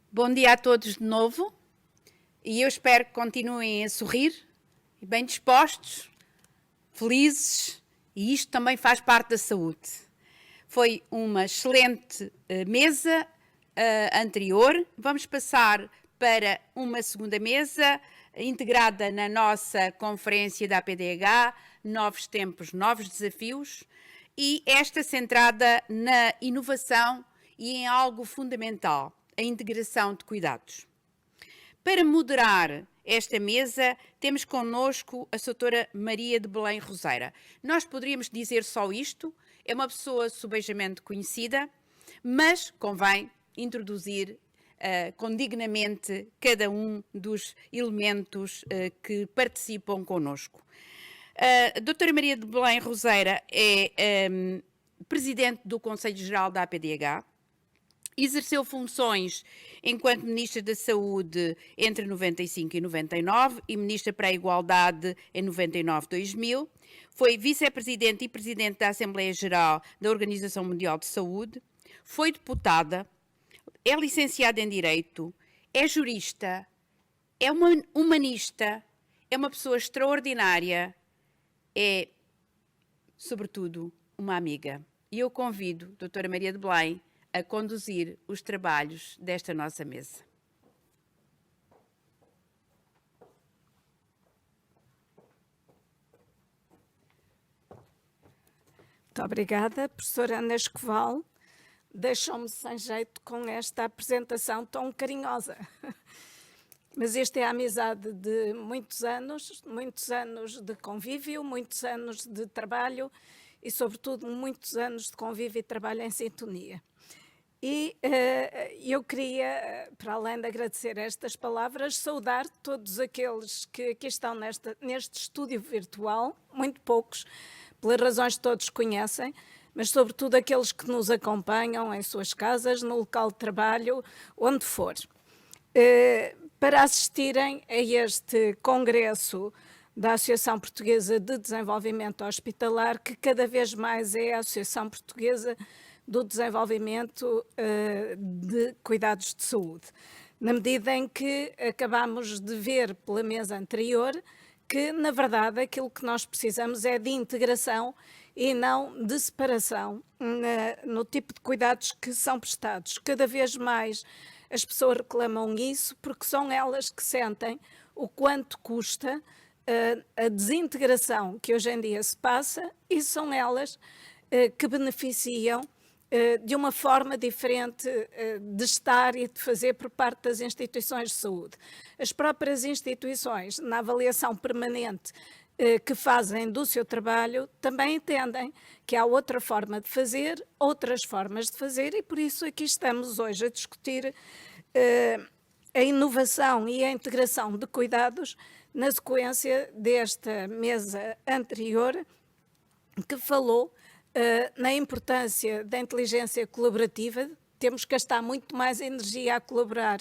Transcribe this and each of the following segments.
Bom dia a todos de novo e eu espero que continuem a sorrir e bem dispostos, felizes, e isto também faz parte da saúde. Foi uma excelente mesa anterior. Vamos passar para uma segunda mesa integrada na nossa conferência da APDH, Novos Tempos, Novos Desafios, e esta centrada na inovação e em algo fundamental, a integração de cuidados. Para moderar esta mesa, temos connosco a doutora Maria de Belém Roseira. Nós poderíamos dizer só isto, é uma pessoa subejamente conhecida, mas convém introduzir condignamente cada um dos elementos que participam connosco. A doutora Maria de Belém Roseira é presidente do Conselho Geral da APDH, exerceu funções enquanto Ministra da Saúde entre 95 e 99 e Ministra para a Igualdade em 99-2000. Foi Vice-Presidente e Presidente da Assembleia Geral da Organização Mundial de Saúde. Foi deputada, é licenciada em Direito, é jurista, é uma humanista, é uma pessoa extraordinária, é, sobretudo, uma amiga. E eu convido a doutora Maria de Belém a conduzir os trabalhos desta nossa mesa. Muito obrigada, professora Ana Escoval. Deixou-me sem jeito com esta apresentação tão carinhosa. Mas esta é a amizade de muitos anos de convívio, muitos anos de trabalho e, sobretudo, muitos anos de convívio e trabalho em sintonia. E eu queria, para além de agradecer estas palavras, saudar todos aqueles que aqui estão neste estúdio virtual, muito poucos, pelas razões que todos conhecem, mas sobretudo aqueles que nos acompanham em suas casas, no local de trabalho, onde for, para assistirem a este congresso da Associação Portuguesa de Desenvolvimento Hospitalar, que cada vez mais é a Associação Portuguesa do Desenvolvimento de Cuidados de Saúde. Na medida em que acabamos de ver pela mesa anterior que, na verdade, aquilo que nós precisamos é de integração e não de separação no tipo de cuidados que são prestados. Cada vez mais as pessoas reclamam isso porque são elas que sentem o quanto custa a desintegração que hoje em dia se passa e são elas que beneficiam de uma forma diferente de estar e de fazer por parte das instituições de saúde. As próprias instituições, na avaliação permanente que fazem do seu trabalho, também entendem que há outra forma de fazer, outras formas de fazer, e por isso aqui estamos hoje a discutir a inovação e a integração de cuidados na sequência desta mesa anterior, que falou na importância da inteligência colaborativa. Temos que gastar muito mais energia a colaborar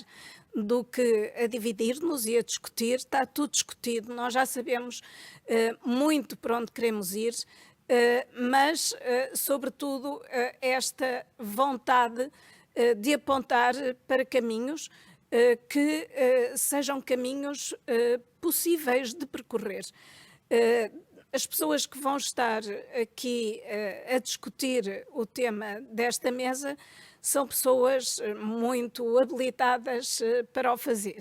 do que a dividir-nos e a discutir. Está tudo discutido, nós já sabemos muito para onde queremos ir, mas, sobretudo, esta vontade de apontar para caminhos que sejam caminhos possíveis de percorrer. As pessoas que vão estar aqui a discutir o tema desta mesa são pessoas muito habilitadas para o fazer.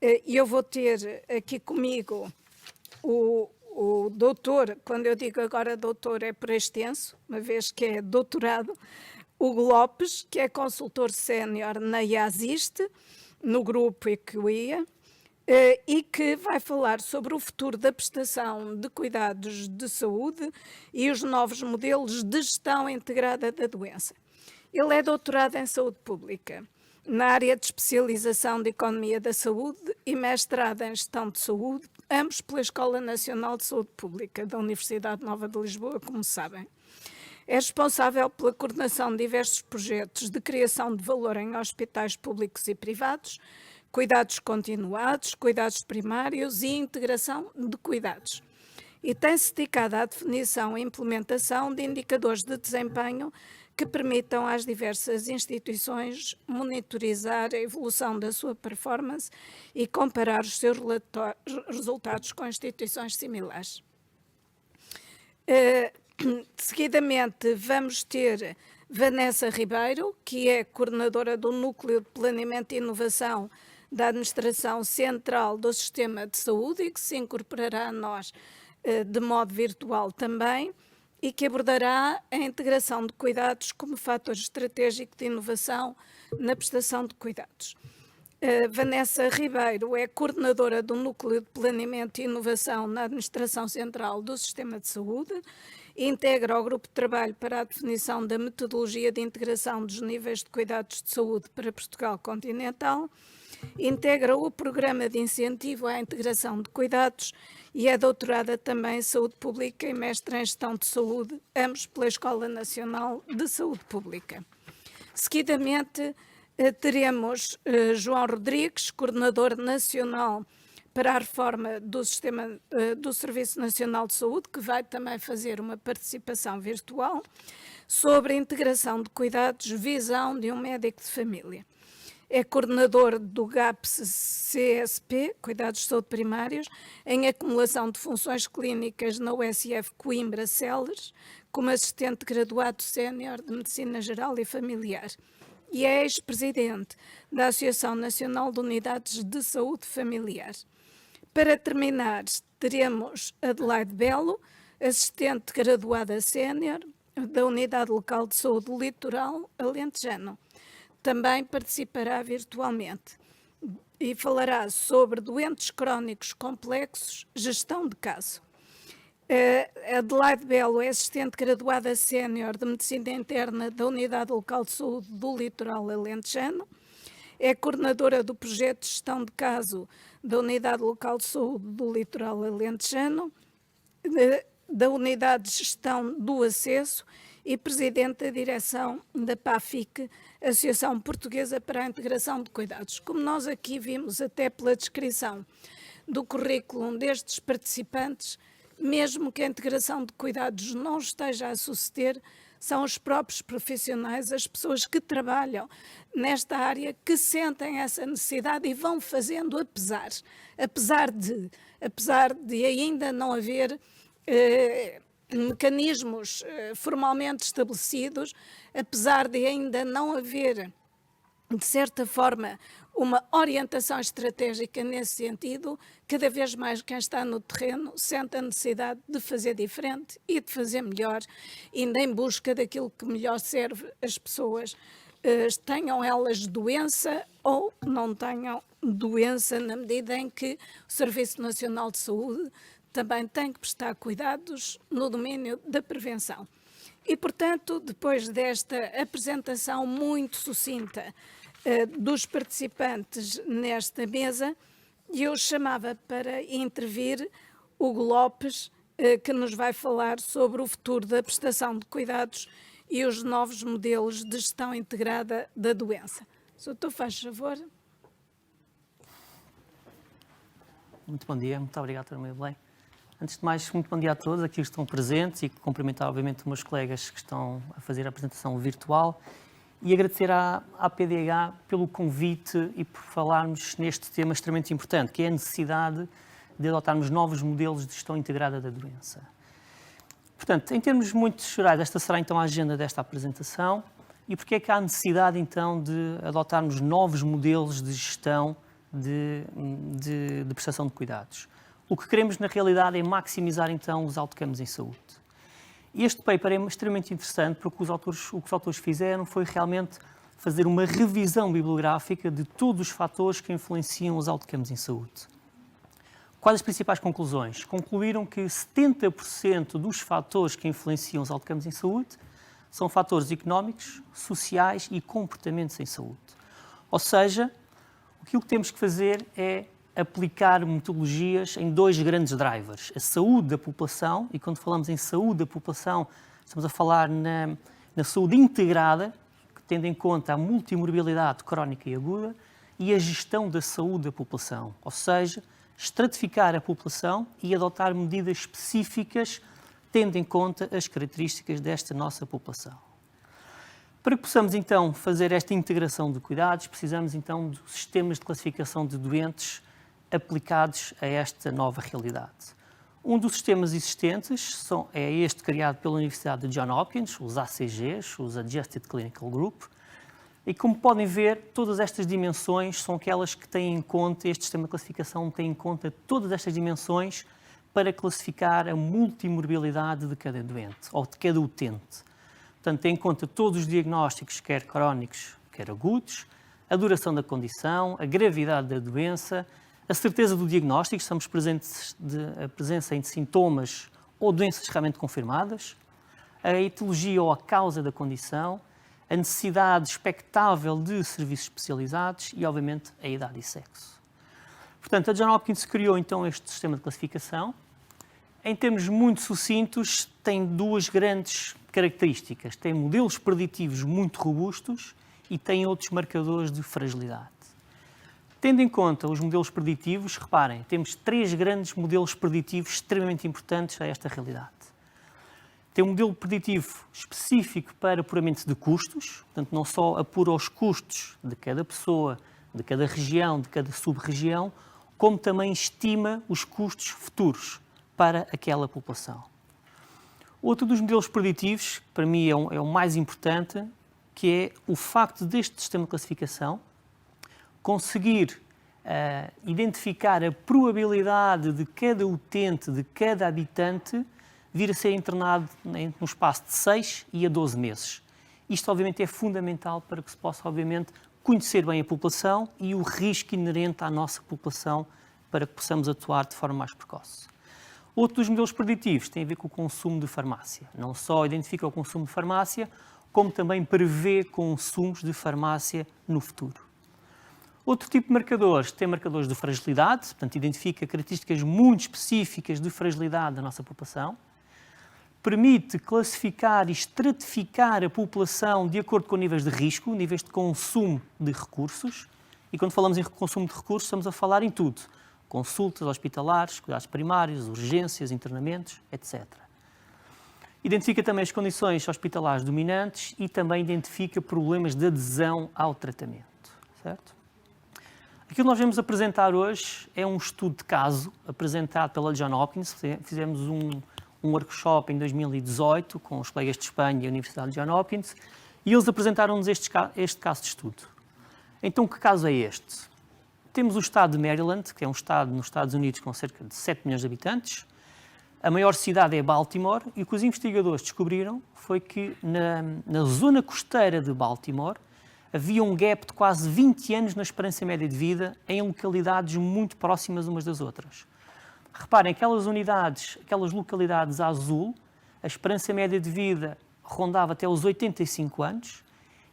E eu vou ter aqui comigo o doutor, quando eu digo agora doutor é por extenso, uma vez que é doutorado, Hugo Lopes, que é consultor sénior na IASIST, no grupo Equia, e que vai falar sobre o futuro da prestação de cuidados de saúde e os novos modelos de gestão integrada da doença. Ele é doutorado em saúde pública, na área de especialização de Economia da Saúde e mestrado em Gestão de Saúde, ambos pela Escola Nacional de Saúde Pública da Universidade Nova de Lisboa, como sabem. É responsável pela coordenação de diversos projetos de criação de valor em hospitais públicos e privados, cuidados continuados, cuidados primários e integração de cuidados. E tem-se dedicado à definição e implementação de indicadores de desempenho que permitam às diversas instituições monitorizar a evolução da sua performance e comparar os seus resultados com instituições similares. Seguidamente, vamos ter Vanessa Ribeiro, que é coordenadora do Núcleo de Planeamento e Inovação da Administração Central do Sistema de Saúde e que se incorporará a nós de modo virtual também e que abordará a integração de cuidados como fator estratégico de inovação na prestação de cuidados. Vanessa Ribeiro é coordenadora do Núcleo de Planeamento e Inovação na Administração Central do Sistema de Saúde, integra o Grupo de Trabalho para a definição da metodologia de integração dos níveis de cuidados de saúde para Portugal continental, integra o Programa de Incentivo à Integração de Cuidados e é doutorada também em Saúde Pública e mestre em Gestão de Saúde, ambos pela Escola Nacional de Saúde Pública. Seguidamente, teremos João Rodrigues, coordenador nacional para a reforma do sistema do Serviço Nacional de Saúde, que vai também fazer uma participação virtual sobre a integração de cuidados, visão de um médico de família. É coordenador do GAPS-CSP, Cuidados de Saúde Primários, em acumulação de funções clínicas na USF Coimbra Celes, como assistente graduado sénior de Medicina Geral e Familiar. E é ex-presidente da Associação Nacional de Unidades de Saúde Familiar. Para terminar, teremos Adelaide Belo, assistente graduada sénior da Unidade Local de Saúde Litoral Alentejano. Também participará virtualmente e falará sobre doentes crónicos complexos, gestão de caso. Adelaide Belo é assistente graduada sénior de Medicina Interna da Unidade Local de Saúde do Litoral Alentejano. É coordenadora do projeto de gestão de caso da Unidade Local de Saúde do Litoral Alentejano, da Unidade de Gestão do Acesso e presidente da direção da PAFIC, Associação Portuguesa para a Integração de Cuidados. Como nós aqui vimos até pela descrição do currículo destes participantes, mesmo que a integração de cuidados não esteja a suceder, são os próprios profissionais, as pessoas que trabalham nesta área, que sentem essa necessidade e vão fazendo apesar de ainda não haver mecanismos formalmente estabelecidos, apesar de ainda não haver, de certa forma, uma orientação estratégica nesse sentido, cada vez mais quem está no terreno sente a necessidade de fazer diferente e de fazer melhor, indo em busca daquilo que melhor serve as pessoas, tenham elas doença ou não tenham doença, na medida em que o Serviço Nacional de Saúde também tem que prestar cuidados no domínio da prevenção. E, portanto, depois desta apresentação muito sucinta dos participantes nesta mesa, eu chamava para intervir Hugo Lopes, que nos vai falar sobre o futuro da prestação de cuidados e os novos modelos de gestão integrada da doença. Doutor, faz favor. Muito bom dia, muito obrigado, Dra. Maria Belém. Antes de mais, muito bom dia a todos aqui que estão presentes e cumprimentar, obviamente, os meus colegas que estão a fazer a apresentação virtual e agradecer à PDH pelo convite e por falarmos neste tema extremamente importante, que é a necessidade de adotarmos novos modelos de gestão integrada da doença. Portanto, em termos muito gerais, esta será então a agenda desta apresentação e porque é que há necessidade então de adotarmos novos modelos de gestão de prestação de cuidados. O que queremos, na realidade, é maximizar, então, os outcomes em saúde. Este paper é extremamente interessante porque o que os autores fizeram foi realmente fazer uma revisão bibliográfica de todos os fatores que influenciam os outcomes em saúde. Quais as principais conclusões? Concluíram que 70% dos fatores que influenciam os outcomes em saúde são fatores económicos, sociais e comportamentos em saúde. Ou seja, aquilo que temos que fazer é aplicar metodologias em dois grandes drivers, a saúde da população, e quando falamos em saúde da população, estamos a falar na saúde integrada, que tendo em conta a multimorbilidade crónica e aguda, e a gestão da saúde da população, ou seja, estratificar a população e adotar medidas específicas, tendo em conta as características desta nossa população. Para que possamos então fazer esta integração de cuidados, precisamos então de sistemas de classificação de doentes aplicados a esta nova realidade. Um dos sistemas existentes é este criado pela Universidade de Johns Hopkins, os ACGs, os Adjusted Clinical Group, e como podem ver, todas estas dimensões são aquelas que têm em conta, este sistema de classificação tem em conta todas estas dimensões para classificar a multimorbilidade de cada doente, ou de cada utente. Portanto, tem em conta todos os diagnósticos, quer crónicos, quer agudos, a duração da condição, a gravidade da doença, a certeza do diagnóstico, estamos presentes a presença de sintomas ou doenças realmente confirmadas, a etiologia ou a causa da condição, a necessidade expectável de serviços especializados e, obviamente, a idade e sexo. Portanto, a Johns Hopkins criou então este sistema de classificação. Em termos muito sucintos, tem duas grandes características. Tem modelos preditivos muito robustos e tem outros marcadores de fragilidade. Tendo em conta os modelos preditivos, reparem, temos 3 grandes modelos preditivos extremamente importantes a esta realidade. Tem um modelo preditivo específico para apuramento de custos, portanto, não só apura os custos de cada pessoa, de cada região, de cada sub-região, como também estima os custos futuros para aquela população. Outro dos modelos preditivos, para mim é o mais importante, que é o facto deste sistema de classificação conseguir identificar a probabilidade de cada utente, de cada habitante, vir a ser internado no espaço de 6 e a 12 meses. Isto, obviamente, é fundamental para que se possa, obviamente, conhecer bem a população e o risco inerente à nossa população para que possamos atuar de forma mais precoce. Outro dos modelos preditivos tem a ver com o consumo de farmácia. Não só identifica o consumo de farmácia, como também prevê consumos de farmácia no futuro. Outro tipo de marcadores tem marcadores de fragilidade, portanto, identifica características muito específicas de fragilidade da nossa população. Permite classificar e estratificar a população de acordo com níveis de risco, níveis de consumo de recursos. E quando falamos em consumo de recursos, estamos a falar em tudo. Consultas hospitalares, cuidados primários, urgências, internamentos, etc. Identifica também as condições hospitalares dominantes e também identifica problemas de adesão ao tratamento. Certo? Aquilo que nós vamos apresentar hoje é um estudo de caso apresentado pela Johns Hopkins. Fizemos um workshop em 2018 com os colegas de Espanha e a Universidade de Johns Hopkins e eles apresentaram-nos este caso de estudo. Então, que caso é este? Temos o estado de Maryland, que é um estado nos Estados Unidos com cerca de 7 milhões de habitantes. A maior cidade é Baltimore e o que os investigadores descobriram foi que na zona costeira de Baltimore havia um gap de quase 20 anos na esperança média de vida em localidades muito próximas umas das outras. Reparem, aquelas localidades a azul, a esperança média de vida rondava até os 85 anos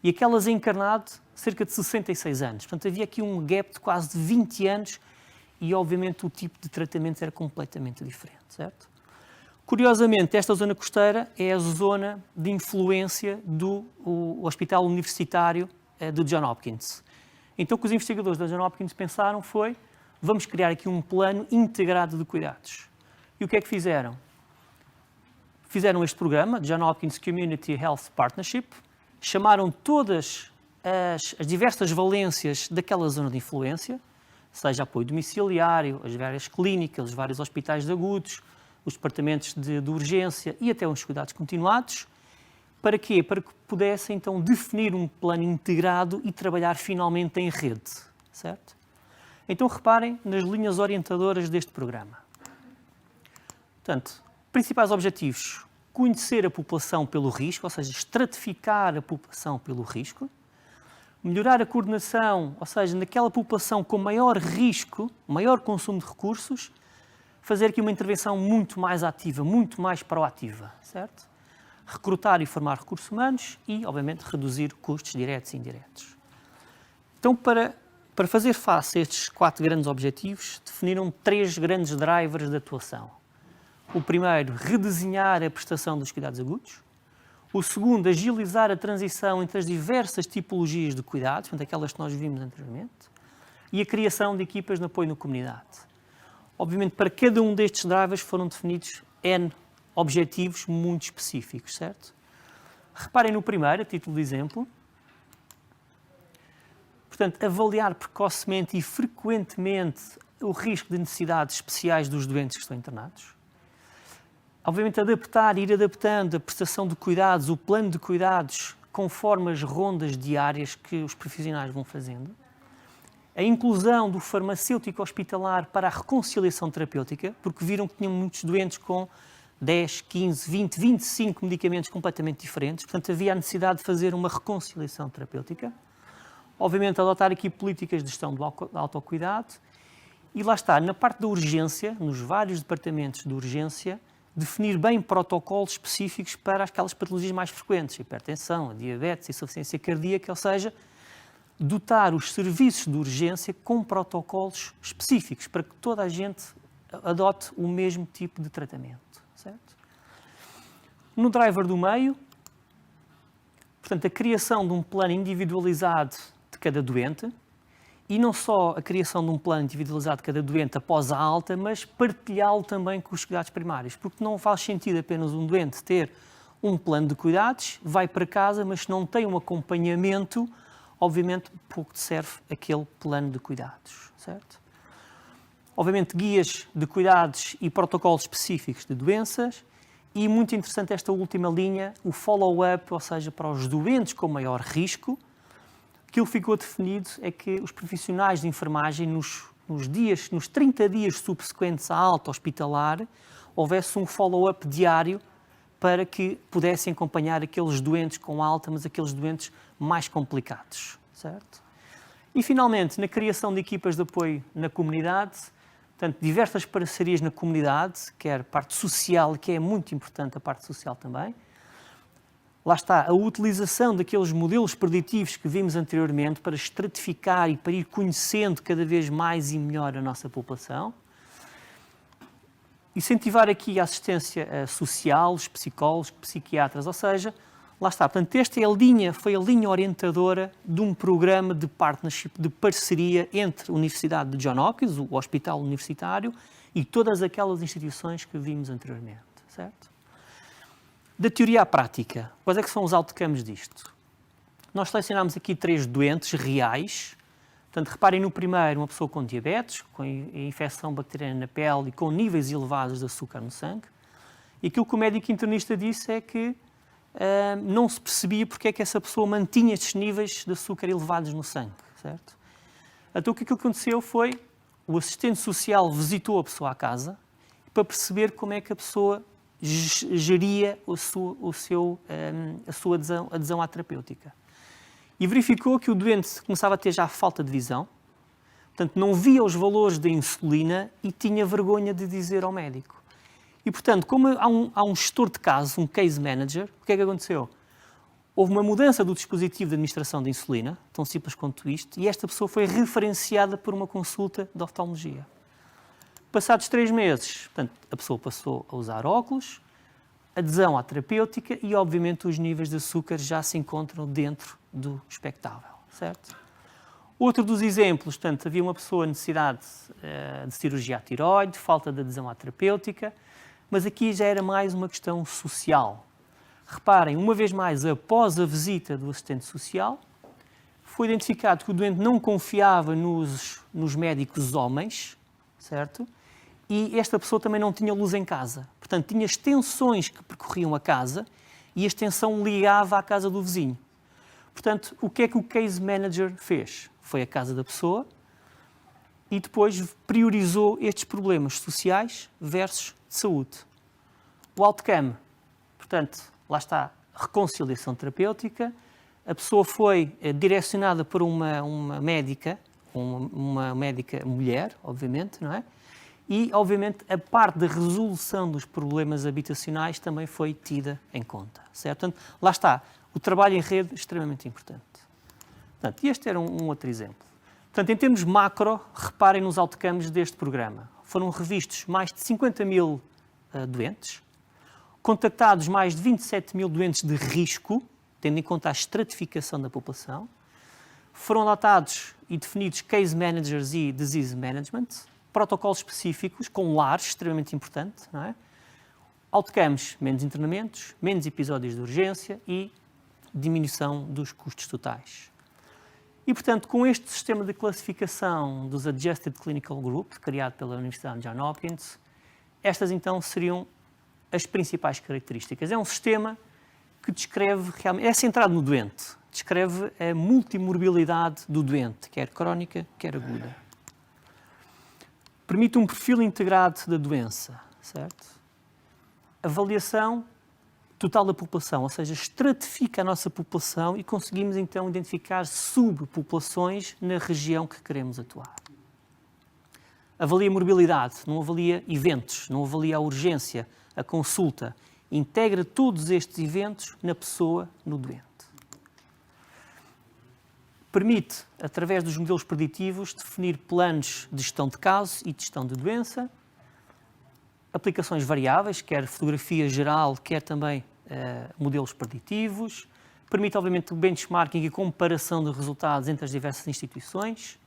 e aquelas em encarnado, cerca de 66 anos. Portanto, havia aqui um gap de quase 20 anos e, obviamente, o tipo de tratamento era completamente diferente, certo? Curiosamente, esta zona costeira é a zona de influência do Hospital Universitário de Johns Hopkins. Então, o que os investigadores da Johns Hopkins pensaram foi: vamos criar aqui um plano integrado de cuidados. E o que é que fizeram? Fizeram este programa, Johns Hopkins Community Health Partnership, chamaram todas as diversas valências daquela zona de influência, seja apoio domiciliário, as várias clínicas, os vários hospitais de agudos, os departamentos de urgência e até os cuidados continuados. Para quê? Para que pudessem, então, definir um plano integrado e trabalhar finalmente em rede, certo? Então, reparem nas linhas orientadoras deste programa. Portanto, principais objetivos: conhecer a população pelo risco, ou seja, estratificar a população pelo risco, melhorar a coordenação, ou seja, naquela população com maior risco, maior consumo de recursos, fazer aqui uma intervenção muito mais ativa, muito mais proativa, certo? Recrutar e formar recursos humanos e, obviamente, reduzir custos diretos e indiretos. Então, para fazer face a estes 4 grandes objetivos, definiram 3 grandes drivers de atuação. O primeiro, redesenhar a prestação dos cuidados agudos. O segundo, agilizar a transição entre as diversas tipologias de cuidados, portanto, aquelas que nós vimos anteriormente. E a criação de equipas de apoio na comunidade. Obviamente, para cada um destes drivers foram definidos N objetivos muito específicos, certo? Reparem no primeiro, a título de exemplo. Portanto, avaliar precocemente e frequentemente o risco de necessidades especiais dos doentes que estão internados. Obviamente, ir adaptando a prestação de cuidados, o plano de cuidados, conforme as rondas diárias que os profissionais vão fazendo. A inclusão do farmacêutico hospitalar para a reconciliação terapêutica, porque viram que tinham muitos doentes com 10, 15, 20, 25 medicamentos completamente diferentes. Portanto, havia a necessidade de fazer uma reconciliação terapêutica. Obviamente, adotar aqui políticas de gestão do autocuidado. E lá está, na parte da urgência, nos vários departamentos de urgência, definir bem protocolos específicos para aquelas patologias mais frequentes, a hipertensão, a diabetes, a insuficiência cardíaca, ou seja, dotar os serviços de urgência com protocolos específicos para que toda a gente adote o mesmo tipo de tratamento, certo? No driver do meio, portanto, a criação de um plano individualizado de cada doente, e não só a criação de um plano individualizado de cada doente após a alta, mas partilhá-lo também com os cuidados primários, porque não faz sentido apenas um doente ter um plano de cuidados, vai para casa, mas se não tem um acompanhamento, obviamente pouco te serve aquele plano de cuidados, certo? Obviamente guias de cuidados e protocolos específicos de doenças e muito interessante esta última linha, o follow-up, ou seja, para os doentes com maior risco. Aquilo que ficou definido é que os profissionais de enfermagem, nos 30 dias subsequentes à alta hospitalar, houvesse um follow-up diário para que pudessem acompanhar aqueles doentes com alta, mas aqueles doentes mais complicados, certo? E, finalmente, na criação de equipas de apoio na comunidade, portanto, diversas parcerias na comunidade, quer a parte social, que é muito importante a parte social também. Lá está, a utilização daqueles modelos preditivos que vimos anteriormente para estratificar e para ir conhecendo cada vez mais e melhor a nossa população. Incentivar aqui a assistência social, os psicólogos, psiquiatras, ou seja, lá está. Portanto, esta foi a linha orientadora de um programa de partnership, de parceria entre a Universidade de Johns Hopkins, o Hospital Universitário, e todas aquelas instituições que vimos anteriormente, certo? Da teoria à prática, quais é que são os outcomes disto? Nós selecionámos aqui 3 doentes reais. Portanto, reparem no primeiro, uma pessoa com diabetes, com infecção bacteriana na pele e com níveis elevados de açúcar no sangue. E aquilo que o médico internista disse é que não se percebia porque é que essa pessoa mantinha estes níveis de açúcar elevados no sangue, certo? Então, o que aconteceu foi, o assistente social visitou a pessoa à casa para perceber como é que a pessoa geria a sua adesão à terapêutica. E verificou que o doente começava a ter já falta de visão, portanto, não via os valores da insulina e tinha vergonha de dizer ao médico. E, portanto, como há um gestor de caso, um case manager, o que é que aconteceu? Houve uma mudança do dispositivo de administração da insulina, tão simples quanto isto, e esta pessoa foi referenciada por uma consulta de oftalmologia. Passados 3 meses, portanto, a pessoa passou a usar óculos, adesão à terapêutica e, obviamente, os níveis de açúcar já se encontram dentro do expectável, certo? Outro dos exemplos, portanto, havia uma pessoa necessidade de cirurgia à tiroide, falta de adesão à terapêutica, mas aqui já era mais uma questão social. Reparem, uma vez mais, após a visita do assistente social, foi identificado que o doente não confiava nos médicos homens, certo? E esta pessoa também não tinha luz em casa. Portanto, tinha extensões que percorriam a casa e a extensão ligava à casa do vizinho. Portanto, o que é que o case manager fez? Foi à casa da pessoa e depois priorizou estes problemas sociais versus de saúde. O outcome, portanto, lá está, reconciliação terapêutica. A pessoa foi direcionada por uma médica mulher, obviamente, não é? E, obviamente, a parte da resolução dos problemas habitacionais também foi tida em conta, certo? Portanto, lá está, o trabalho em rede extremamente importante. Portanto, este era um outro exemplo. Portanto, em termos macro, reparem nos outcomes deste programa. Foram revistos mais de 50 mil doentes, contactados mais de 27 mil doentes de risco, tendo em conta a estratificação da população. Foram adotados e definidos case managers e disease management, protocolos específicos, com lares, extremamente importante, não é? Outcomes, menos internamentos, menos episódios de urgência e diminuição dos custos totais. E, portanto, com este sistema de classificação dos Adjusted Clinical Group, criado pela Universidade de Johns Hopkins, estas então seriam as principais características. É um sistema que descreve realmente, é centrado no doente, descreve a multimorbilidade do doente, quer crónica, quer aguda. Permite um perfil integrado da doença, certo? Avaliação total da população, ou seja, estratifica a nossa população e conseguimos então identificar subpopulações na região que queremos atuar. Avalia morbilidade, não avalia eventos, não avalia a urgência, a consulta. Integra todos estes eventos na pessoa, no doente. Permite, através dos modelos preditivos, definir planos de gestão de casos e de gestão de doença, aplicações variáveis, quer fotografia geral, quer também modelos preditivos. Permite, obviamente, o benchmarking e comparação de resultados entre as diversas instituições.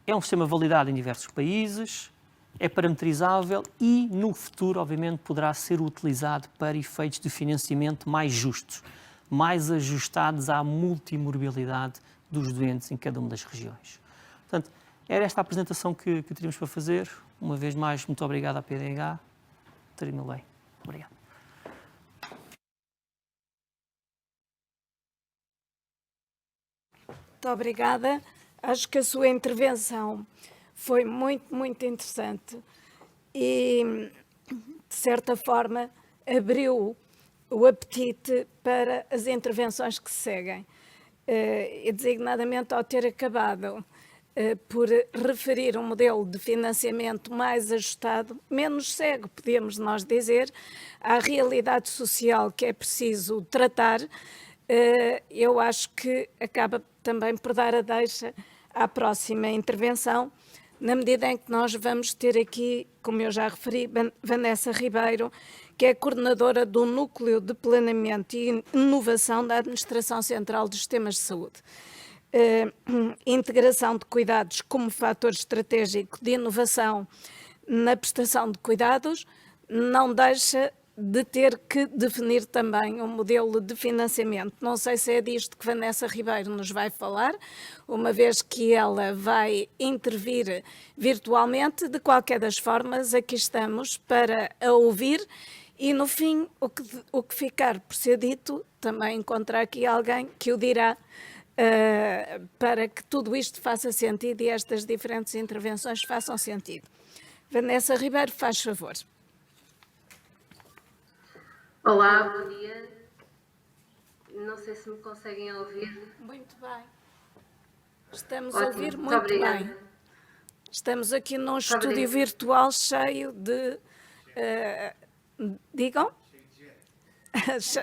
É um sistema validado em diversos países, é parametrizável e, no futuro, obviamente, poderá ser utilizado para efeitos de financiamento mais justos, mais ajustados à multimorbilidade dos doentes em cada uma das regiões. Portanto, era esta a apresentação que teríamos para fazer. Uma vez mais, muito obrigado à PDH. Termino bem. Obrigado. Muito obrigada. Acho que a sua intervenção foi muito interessante e, de certa forma, abriu o apetite para as intervenções que se seguem. E, designadamente, ao ter acabado por referir um modelo de financiamento mais ajustado, menos cego, podemos nós dizer, à realidade social que é preciso tratar, eu acho que acaba também por dar a deixa à próxima intervenção, na medida em que nós vamos ter aqui, como eu já referi, Vanessa Ribeiro, que é coordenadora do Núcleo de Planeamento e Inovação da Administração Central dos Sistemas de Saúde. Integração de cuidados como fator estratégico de inovação na prestação de cuidados não deixa de ter que definir também um modelo de financiamento. Não sei se é disto que Vanessa Ribeiro nos vai falar, uma vez que ela vai intervir virtualmente. De qualquer das formas, aqui estamos para a ouvir e, no fim, o que ficar por ser dito, também encontrar aqui alguém que o dirá para que tudo isto faça sentido e estas diferentes intervenções façam sentido. Vanessa Ribeiro, faz favor. Olá, bom dia. Não sei se me conseguem ouvir. Muito bem. Estamos Ótimo, a ouvir muito muito obrigada. bem. Estamos aqui num estúdio obrigada. virtual cheio de... digam?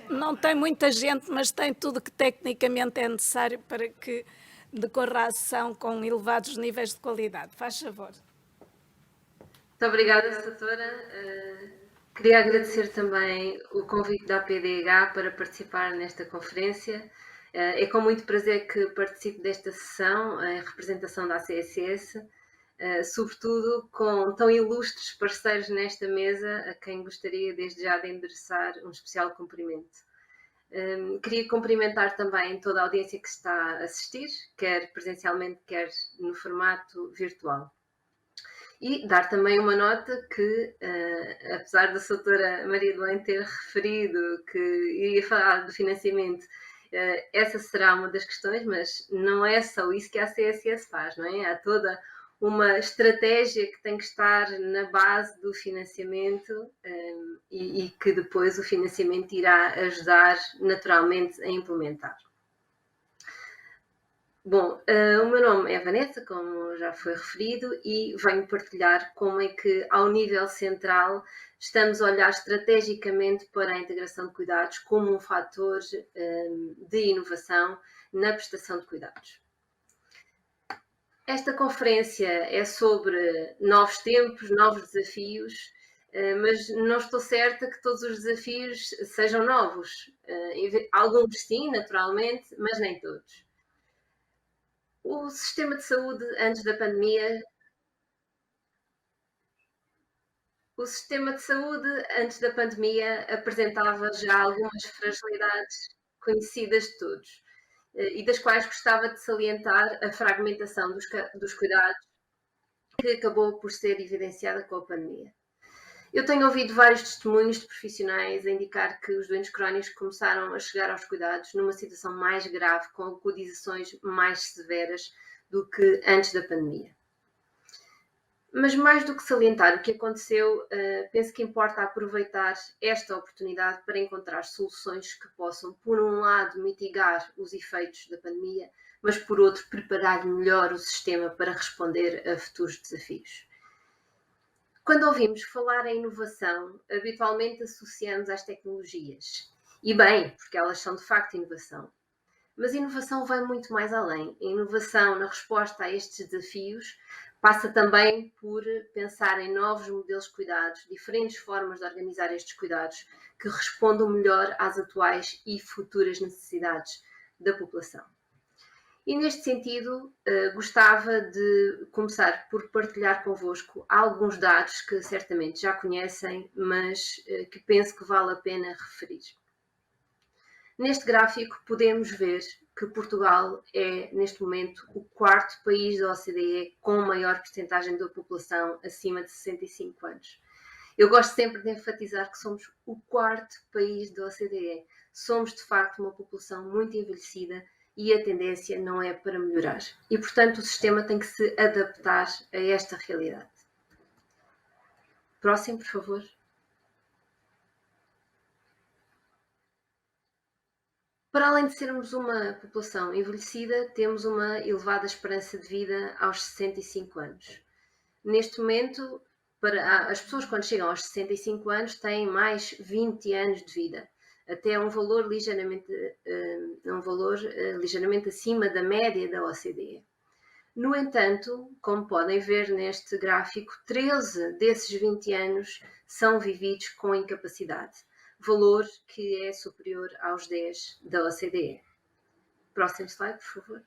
Não tem muita gente, mas tem tudo que tecnicamente é necessário para que decorra a sessão com elevados níveis de qualidade. Faz favor. Muito obrigada, doutora. Queria agradecer também o convite da APDH para participar nesta conferência. É com muito prazer que participo desta sessão em representação da ACSS, sobretudo com tão ilustres parceiros nesta mesa, a quem gostaria desde já de endereçar um especial cumprimento. Queria cumprimentar também toda a audiência que está a assistir, quer presencialmente, quer no formato virtual. E dar também uma nota que, apesar da doutora Maria de Belém ter referido que iria falar do financiamento, essa será uma das questões, mas não é só isso que a CSS faz, não é? Há toda uma estratégia que tem que estar na base do financiamento e que depois o financiamento irá ajudar naturalmente a implementar. Bom, o meu nome é Vanessa, como já foi referido, e venho partilhar como é que, ao nível central, estamos a olhar estrategicamente para a integração de cuidados como um fator de inovação na prestação de cuidados. Esta conferência é sobre novos tempos, novos desafios, mas não estou certa que todos os desafios sejam novos. Alguns sim, naturalmente, mas nem todos. O sistema de saúde antes da pandemia... O sistema de saúde antes da pandemia apresentava já algumas fragilidades conhecidas de todos, e das quais gostava de salientar a fragmentação dos cuidados, que acabou por ser evidenciada com a pandemia. Eu tenho ouvido vários testemunhos de profissionais a indicar que os doentes crónicos começaram a chegar aos cuidados numa situação mais grave, com agudizações mais severas do que antes da pandemia. Mas mais do que salientar o que aconteceu, penso que importa aproveitar esta oportunidade para encontrar soluções que possam, por um lado, mitigar os efeitos da pandemia, mas por outro, preparar melhor o sistema para responder a futuros desafios. Quando ouvimos falar em inovação, habitualmente associamos às tecnologias. E bem, porque elas são de facto inovação. Mas a inovação vai muito mais além. A inovação na resposta a estes desafios passa também por pensar em novos modelos de cuidados, diferentes formas de organizar estes cuidados que respondam melhor às atuais e futuras necessidades da população. E neste sentido, gostava de começar por partilhar convosco alguns dados que certamente já conhecem, mas que penso que vale a pena referir. Neste gráfico podemos ver que Portugal é, neste momento, o quarto país da OCDE com maior percentagem da população acima de 65 anos. Eu gosto sempre de enfatizar que somos o quarto país da OCDE. Somos, de facto, uma população muito envelhecida e a tendência não é para melhorar. E, portanto, o sistema tem que se adaptar a esta realidade. Próximo, por favor. Para além de sermos uma população envelhecida, temos uma elevada esperança de vida aos 65 anos. Neste momento, as pessoas quando chegam aos 65 anos têm mais 20 anos de vida, até um valor ligeiramente acima da média da OCDE. No entanto, como podem ver neste gráfico, 13 desses 20 anos são vividos com incapacidade, valor que é superior aos 10 da OCDE. Próximo slide, por favor.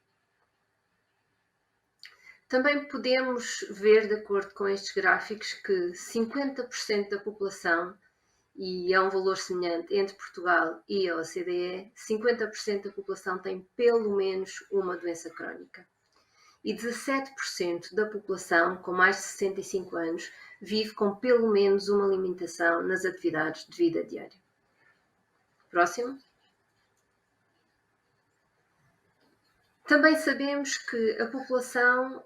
Também podemos ver, de acordo com estes gráficos, que 50% da população, e é um valor semelhante entre Portugal e a OCDE, 50% da população tem pelo menos uma doença crónica. E 17% da população com mais de 65 anos vive com pelo menos uma limitação nas atividades de vida diária. Próximo. Também sabemos que a população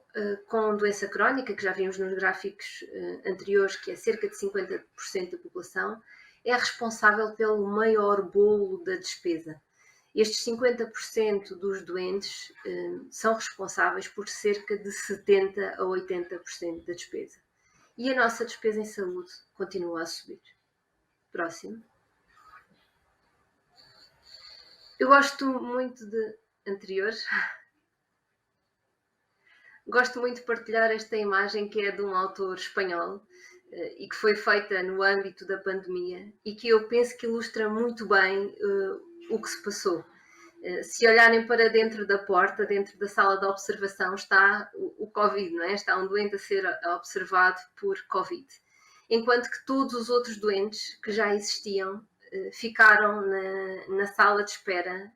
com doença crónica, que já vimos nos gráficos anteriores, que é cerca de 50% da população, é responsável pelo maior bolo da despesa. Estes 50% dos doentes são responsáveis por cerca de 70% a 80% da despesa. E a nossa despesa em saúde continua a subir. Próximo. Eu gosto muito de anteriores. Gosto muito de partilhar esta imagem que é de um autor espanhol e que foi feita no âmbito da pandemia e que eu penso que ilustra muito bem o que se passou. Se olharem para dentro da porta, dentro da sala de observação, está o Covid, não é? Está um doente a ser observado por Covid. Enquanto que todos os outros doentes que já existiam ficaram na sala de espera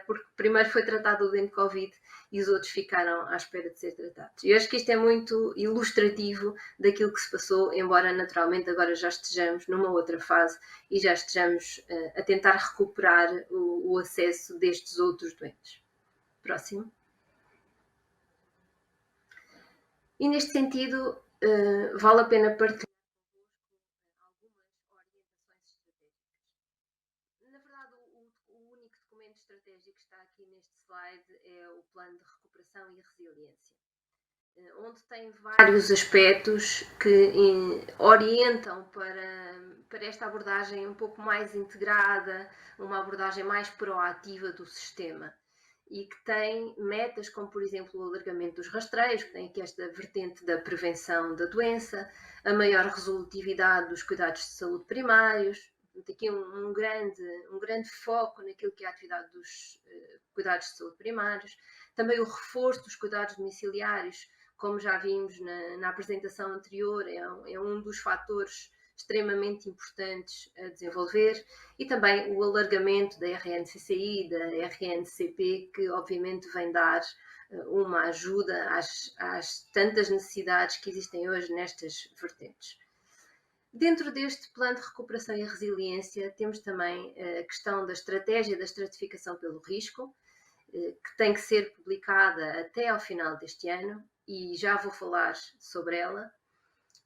porque primeiro foi tratado o doente Covid e os outros ficaram à espera de ser tratados. Eu acho que isto é muito ilustrativo daquilo que se passou, embora naturalmente agora já estejamos numa outra fase e já estejamos a tentar recuperar o acesso destes outros doentes. Próximo. E neste sentido, vale a pena partilhar estratégico que está aqui neste slide é o Plano de Recuperação e Resiliência, onde tem vários aspectos que orientam para esta abordagem um pouco mais integrada, uma abordagem mais proativa do sistema e que tem metas como, por exemplo, o alargamento dos rastreios, que tem aqui esta vertente da prevenção da doença, a maior resolutividade dos cuidados de saúde primários, aqui um grande foco naquilo que é a atividade dos cuidados de saúde primários, também o reforço dos cuidados domiciliários, como já vimos na apresentação anterior, é um dos fatores extremamente importantes a desenvolver, e também o alargamento da RNCCI, da RNCP, que obviamente vem dar uma ajuda às tantas necessidades que existem hoje nestas vertentes. Dentro deste plano de recuperação e resiliência, temos também a questão da estratégia da estratificação pelo risco, que tem que ser publicada até ao final deste ano, e já vou falar sobre ela.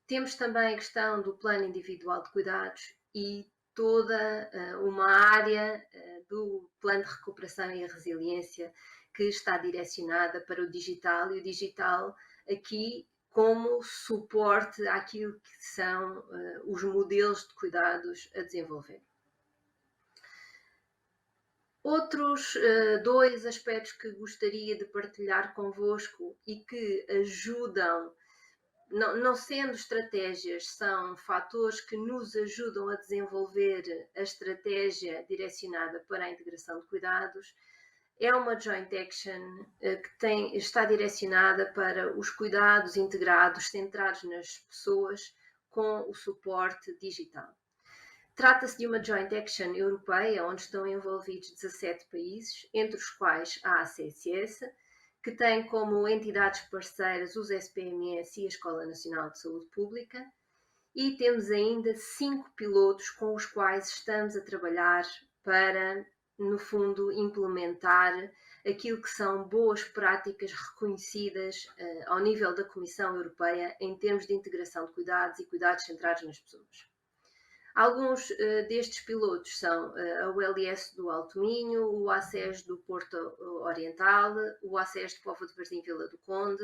Temos também a questão do plano individual de cuidados e toda uma área do plano de recuperação e resiliência que está direcionada para o digital, e o digital aqui como suporte àquilo que são os modelos de cuidados a desenvolver. Outros dois aspectos que gostaria de partilhar convosco e que ajudam, não sendo estratégias, são fatores que nos ajudam a desenvolver a estratégia direcionada para a integração de cuidados. É uma joint action que está direcionada para os cuidados integrados, centrados nas pessoas, com o suporte digital. Trata-se de uma joint action europeia, onde estão envolvidos 17 países, entre os quais a ACSS, que tem como entidades parceiras os SPMS e a Escola Nacional de Saúde Pública, e temos ainda 5 pilotos com os quais estamos a trabalhar para, no fundo, implementar aquilo que são boas práticas reconhecidas ao nível da Comissão Europeia em termos de integração de cuidados e cuidados centrados nas pessoas. Alguns destes pilotos são a ULS do Alto Minho, o ACES do Porto Oriental, o ACES de Póvoa de Varzim Vila do Conde,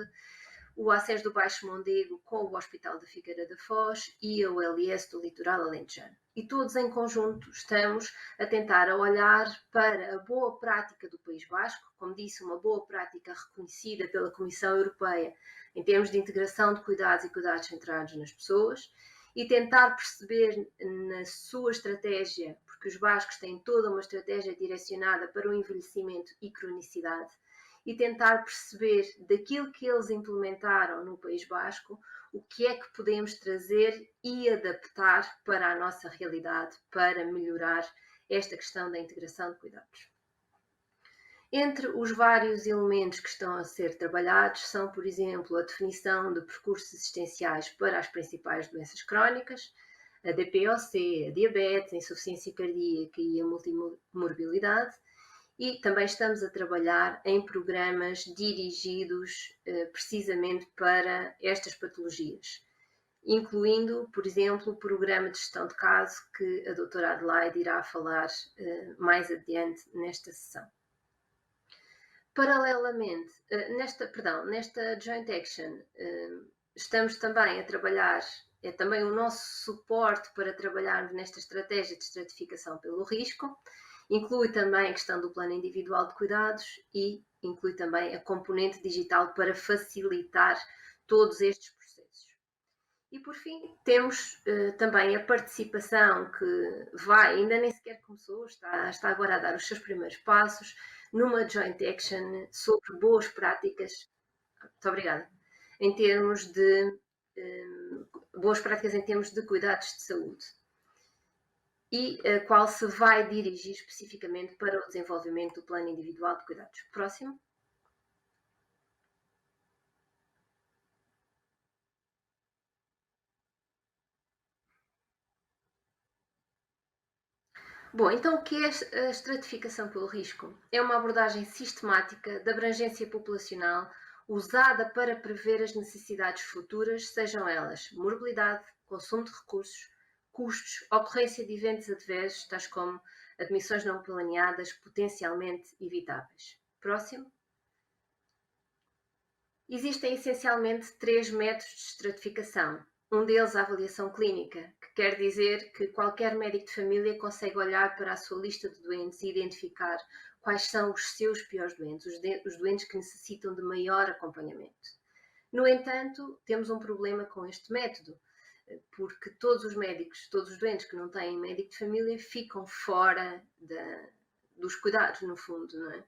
o ACES do Baixo Mondego com o Hospital da Figueira da Foz e a ULS do Litoral Alentejano. E todos em conjunto estamos a tentar olhar para a boa prática do País Basco, como disse, uma boa prática reconhecida pela Comissão Europeia em termos de integração de cuidados e cuidados centrados nas pessoas, e tentar perceber na sua estratégia, porque os bascos têm toda uma estratégia direcionada para o envelhecimento e cronicidade, e tentar perceber daquilo que eles implementaram no País Basco, o que é que podemos trazer e adaptar para a nossa realidade, para melhorar esta questão da integração de cuidados. Entre os vários elementos que estão a ser trabalhados são, por exemplo, a definição de percursos assistenciais para as principais doenças crónicas, a DPOC, a diabetes, a insuficiência cardíaca e a multimorbilidade, e também estamos a trabalhar em programas dirigidos precisamente para estas patologias, incluindo, por exemplo, o programa de gestão de caso que a doutora Adelaide irá falar mais adiante nesta sessão. Paralelamente, nesta joint action, estamos também a trabalhar, é também o nosso suporte para trabalharmos nesta estratégia de estratificação pelo risco, inclui também a questão do plano individual de cuidados e inclui também a componente digital para facilitar todos estes processos. E por fim, temos também a participação que ainda nem sequer começou, está agora a dar os seus primeiros passos, numa joint action sobre boas práticas, muito obrigada, em termos de boas práticas em termos de cuidados de saúde, e a qual se vai dirigir especificamente para o desenvolvimento do plano individual de cuidados. Próximo. Bom, então o que é a estratificação pelo risco? É uma abordagem sistemática de abrangência populacional usada para prever as necessidades futuras, sejam elas morbilidade, consumo de recursos, custos, ocorrência de eventos adversos, tais como admissões não planeadas, potencialmente evitáveis. Próximo. Existem essencialmente 3 métodos de estratificação. Um deles a avaliação clínica, que quer dizer que qualquer médico de família consegue olhar para a sua lista de doentes e identificar quais são os seus piores doentes, os doentes que necessitam de maior acompanhamento. No entanto, temos um problema com este método, porque todos os médicos, todos os doentes que não têm médico de família ficam fora dos cuidados, no fundo, não é?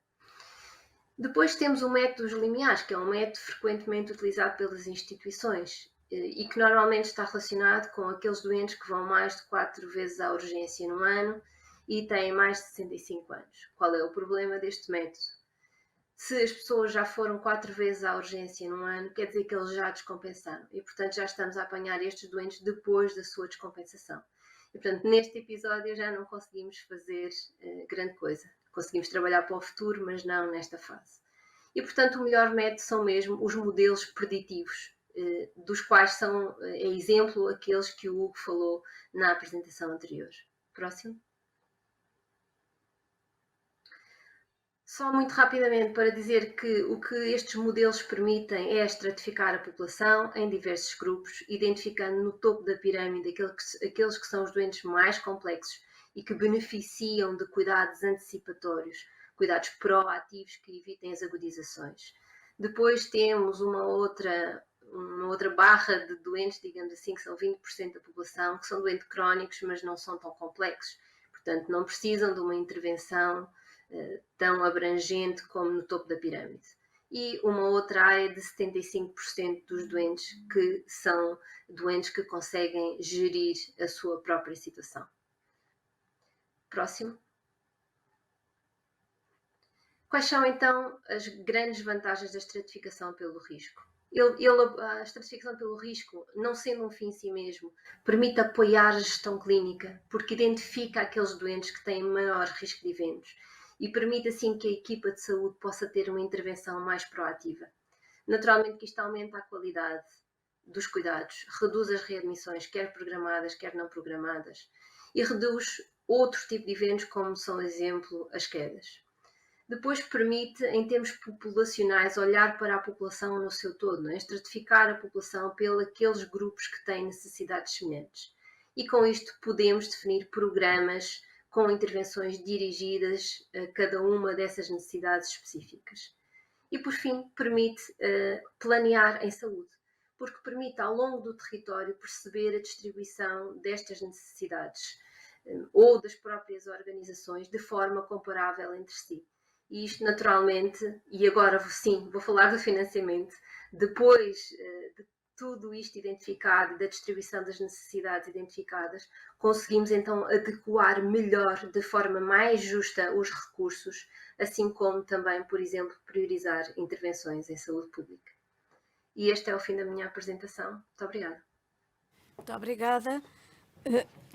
Depois temos o método dos limiares, que é um método frequentemente utilizado pelas instituições e que normalmente está relacionado com aqueles doentes que vão mais de 4 vezes à urgência no ano e têm mais de 65 anos. Qual é o problema deste método? Se as pessoas já foram 4 vezes à urgência num ano, quer dizer que eles já descompensaram e, portanto, já estamos a apanhar estes doentes depois da sua descompensação. E, portanto, neste episódio já não conseguimos fazer grande coisa. Conseguimos trabalhar para o futuro, mas não nesta fase. E, portanto, o melhor método são mesmo os modelos preditivos, dos quais são, exemplo, aqueles que o Hugo falou na apresentação anterior. Próximo. Só muito rapidamente para dizer que o que estes modelos permitem é estratificar a população em diversos grupos, identificando no topo da pirâmide aqueles que são os doentes mais complexos e que beneficiam de cuidados antecipatórios, cuidados proativos que evitem as agudizações. Depois temos uma outra barra de doentes, digamos assim, que são 20% da população, que são doentes crónicos, mas não são tão complexos. Portanto, não precisam de uma intervenção tão abrangente como no topo da pirâmide. E uma outra área de 75% dos doentes que são doentes que conseguem gerir a sua própria situação. Próximo. Quais são, então, as grandes vantagens da estratificação pelo risco? A estratificação pelo risco, não sendo um fim em si mesmo, permite apoiar a gestão clínica, porque identifica aqueles doentes que têm maior risco de eventos e permite, assim, que a equipa de saúde possa ter uma intervenção mais proativa. Naturalmente que isto aumenta a qualidade dos cuidados, reduz as readmissões, quer programadas, quer não programadas, e reduz outro tipo de eventos, como são, exemplo, as quedas. Depois permite, em termos populacionais, olhar para a população no seu todo, estratificar a população pelos aqueles grupos que têm necessidades semelhantes. E com isto podemos definir programas com intervenções dirigidas a cada uma dessas necessidades específicas. E, por fim, permite planear em saúde, porque permite, ao longo do território, perceber a distribuição destas necessidades ou das próprias organizações de forma comparável entre si. E isto, naturalmente, e agora sim, vou falar do financiamento, depois de tudo isto identificado e da distribuição das necessidades identificadas, conseguimos então adequar melhor, de forma mais justa, os recursos, assim como também, por exemplo, priorizar intervenções em saúde pública. E este é o fim da minha apresentação. Muito obrigada. Muito obrigada.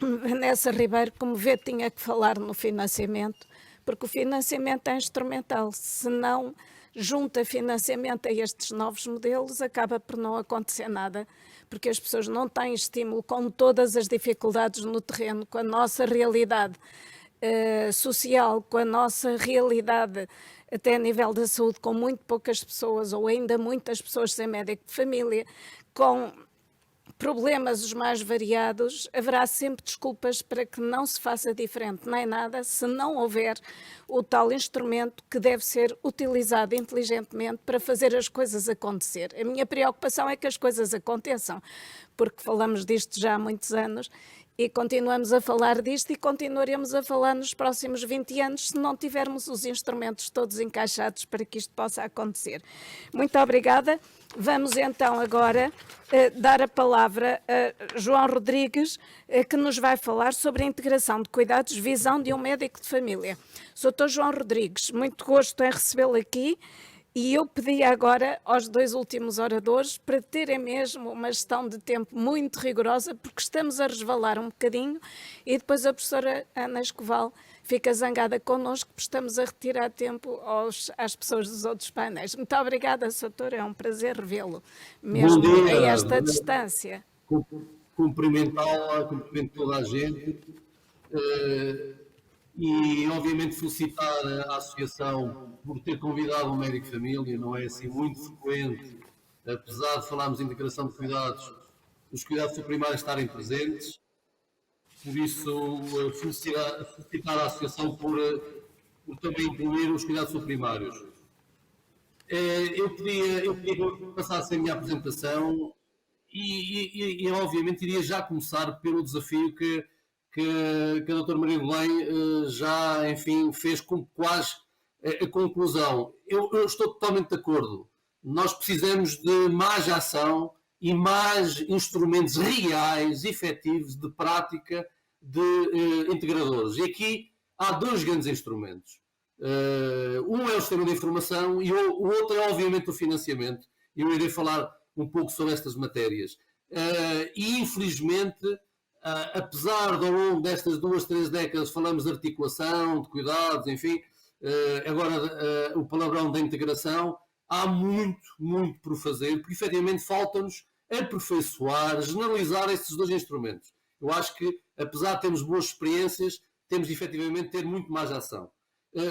Vanessa Ribeiro, como vê, tinha que falar no financiamento, porque o financiamento é instrumental. Se não junta financiamento a estes novos modelos, acaba por não acontecer nada, porque as pessoas não têm estímulo, com todas as dificuldades no terreno, com a nossa realidade social, com a nossa realidade até a nível da saúde, com muito poucas pessoas ou ainda muitas pessoas sem médico de família, com problemas os mais variados, haverá sempre desculpas para que não se faça diferente nem nada se não houver o tal instrumento que deve ser utilizado inteligentemente para fazer as coisas acontecer. A minha preocupação é que as coisas aconteçam, porque falamos disto já há muitos anos e continuamos a falar disto e continuaremos a falar nos próximos 20 anos se não tivermos os instrumentos todos encaixados para que isto possa acontecer. Muito obrigada. Vamos então agora dar a palavra a João Rodrigues, que nos vai falar sobre a integração de cuidados, visão de um médico de família. Sr. João Rodrigues, muito gosto em recebê-lo aqui. E eu pedi agora aos dois últimos oradores para terem mesmo uma gestão de tempo muito rigorosa, porque estamos a resvalar um bocadinho e depois a professora Ana Escoval fica zangada connosco porque estamos a retirar tempo às pessoas dos outros painéis. Muito obrigada, doutora, é um prazer revê-lo, mesmo a esta distância. Cumprimento toda a gente. E, obviamente, felicitar a Associação por ter convidado um médico de família, não é assim muito frequente, apesar de falarmos em integração de cuidados, os cuidados primários estarem presentes. Por isso, felicitar a Associação por também incluir os cuidados primários. Eu queria que passasse a minha apresentação e, obviamente, iria já começar pelo desafio que a doutora Maria Belém já, enfim, fez com quase a conclusão. Eu estou totalmente de acordo. Nós precisamos de mais ação e mais instrumentos reais, efetivos, de prática de integradores. E aqui há dois grandes instrumentos. Um é o sistema de informação e o outro é, obviamente, o financiamento. Eu irei falar um pouco sobre estas matérias. E, infelizmente, apesar de ao longo destas 2-3 décadas falamos de articulação, de cuidados, enfim, agora o palavrão da integração, há muito por fazer, porque efetivamente falta-nos aperfeiçoar, generalizar estes dois instrumentos. Eu acho que, apesar de termos boas experiências, temos efetivamente de ter muito mais ação.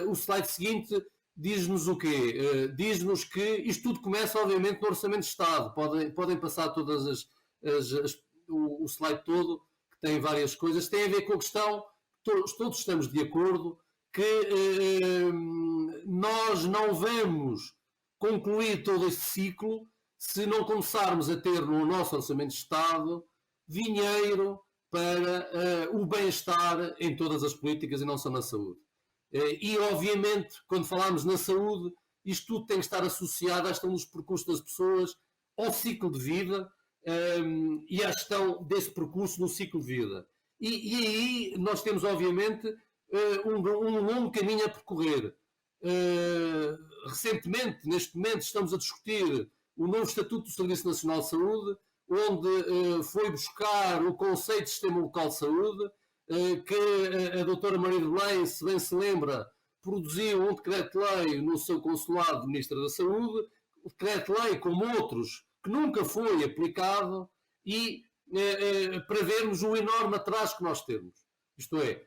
O slide seguinte diz-nos o quê? Diz-nos que isto tudo começa, obviamente, no Orçamento de Estado. Podem passar todas o slide todo, que tem várias coisas. Tem a ver com a questão, todos estamos de acordo, que nós não vamos concluir todo este ciclo se não começarmos a ter no nosso Orçamento de Estado dinheiro para o bem-estar em todas as políticas e não só na saúde. E, obviamente, quando falamos na saúde, isto tudo tem que estar associado à questão dos percursos das pessoas, ao ciclo de vida e à questão desse percurso no ciclo de vida. E aí nós temos, obviamente, um longo caminho a percorrer. Recentemente, neste momento, estamos a discutir o novo Estatuto do Serviço Nacional de Saúde, onde foi buscar o conceito de Sistema Local de Saúde, que a doutora Maria de Belém, se bem se lembra, produziu um decreto-lei no seu consulado de Ministra da Saúde, o decreto-lei, como outros, que nunca foi aplicado, e para vermos o enorme atraso que nós temos. Isto é,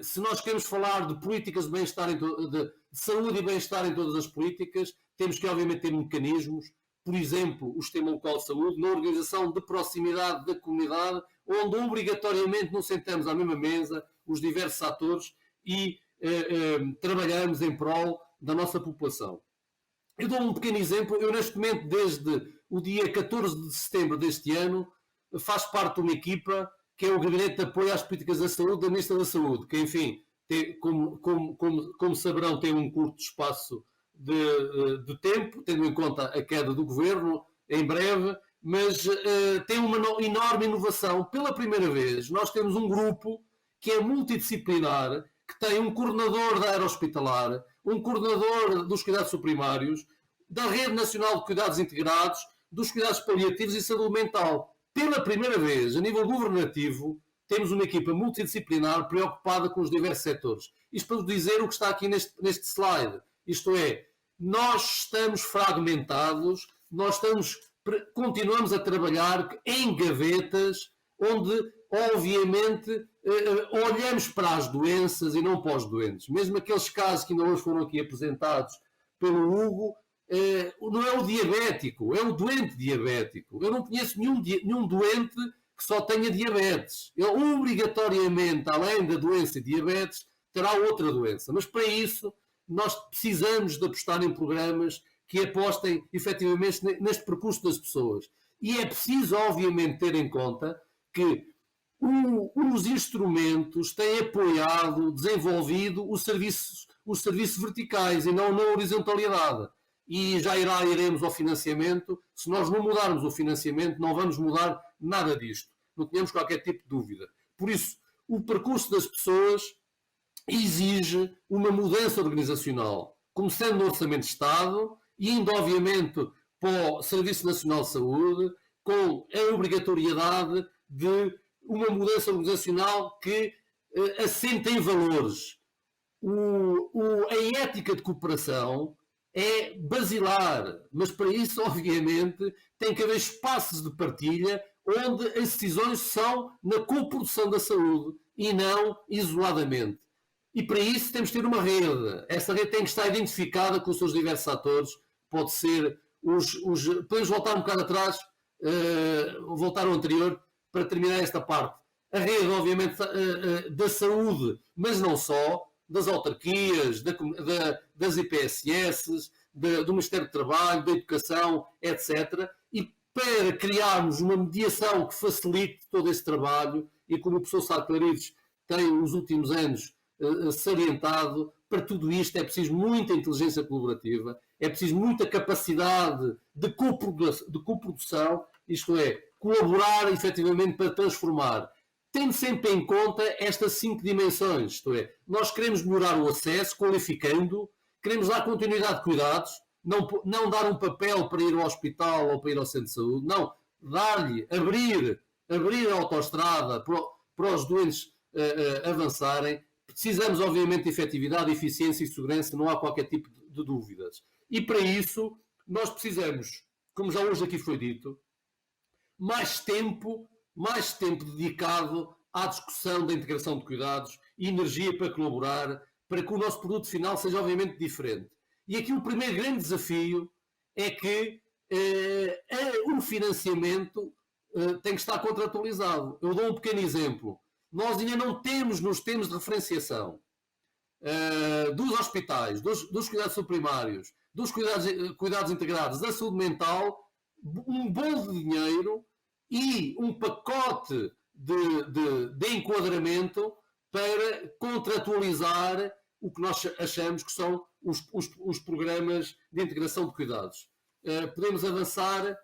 se nós queremos falar de políticas de bem-estar, de saúde e bem-estar em todas as políticas, temos que, obviamente, ter mecanismos, por exemplo, o Sistema Local de Saúde, na organização de proximidade da comunidade, onde obrigatoriamente nos sentamos à mesma mesa, os diversos atores, e trabalhamos em prol da nossa população. Eu dou um pequeno exemplo. Eu, neste momento, desde o dia 14 de setembro deste ano, faço parte de uma equipa que é o Gabinete de Apoio às Políticas da Saúde da Ministra da Saúde, que, enfim, como saberão, tem um curto espaço de tempo, tendo em conta a queda do Governo, em breve, mas tem uma enorme inovação. Pela primeira vez, nós temos um grupo que é multidisciplinar, que tem um coordenador da área hospitalar, um coordenador dos cuidados suprimários, da Rede Nacional de Cuidados Integrados, dos cuidados paliativos e saúde mental. Pela primeira vez, a nível governativo, temos uma equipa multidisciplinar preocupada com os diversos setores. Isto para dizer o que está aqui neste slide. Isto é, nós estamos fragmentados, continuamos a trabalhar em gavetas, onde, obviamente, olhamos para as doenças e não para os doentes. Mesmo aqueles casos que ainda hoje foram aqui apresentados pelo Hugo, não é o diabético, é o doente diabético. Eu não conheço nenhum doente que só tenha diabetes. Ele, obrigatoriamente, além da doença diabetes, terá outra doença. Mas, para isso, nós precisamos de apostar em programas que apostem, efetivamente, neste percurso das pessoas. E é preciso, obviamente, ter em conta que os instrumentos têm apoiado, desenvolvido os serviços verticais e não na horizontalidade. E já iremos ao financiamento. Se nós não mudarmos o financiamento, não vamos mudar nada disto. Não tenhamos qualquer tipo de dúvida. Por isso, o percurso das pessoas exige uma mudança organizacional, começando no Orçamento de Estado, e indo, obviamente, para o Serviço Nacional de Saúde, com a obrigatoriedade de uma mudança organizacional que assente em valores. A ética de cooperação é basilar, mas para isso, obviamente, tem que haver espaços de partilha onde as decisões são na coprodução da saúde e não isoladamente. E para isso temos que ter uma rede. Essa rede tem que estar identificada com os seus diversos atores. Pode ser podemos voltar um bocado atrás, voltar ao anterior, para terminar esta parte. A rede, obviamente, da saúde, mas não só, das autarquias, das IPSS, do Ministério do Trabalho, da Educação, etc. E para criarmos uma mediação que facilite todo esse trabalho, e como o professor Sá Clarides tem, nos últimos anos, salientado, para tudo isto é preciso muita inteligência colaborativa, é preciso muita capacidade de coprodução, isto é, colaborar efetivamente para transformar, tendo sempre em conta estas 5 dimensões, isto é, nós queremos melhorar o acesso, qualificando, queremos dar continuidade de cuidados, não dar um papel para ir ao hospital ou para ir ao centro de saúde, não, dar-lhe, abrir a autoestrada para os doentes avançarem. Precisamos, obviamente, de efetividade, eficiência e segurança, não há qualquer tipo de dúvidas. E para isso, nós precisamos, como já hoje aqui foi dito, mais tempo dedicado à discussão da integração de cuidados e energia para colaborar, para que o nosso produto final seja, obviamente, diferente. E aqui o primeiro grande desafio é que o financiamento tem que estar contratualizado. Eu dou um pequeno exemplo. Nós ainda não temos nos termos de referenciação dos hospitais, dos cuidados subprimários, dos cuidados integrados, da saúde mental, um bolo de dinheiro e um pacote de enquadramento para contratualizar o que nós achamos que são os programas de integração de cuidados. Podemos avançar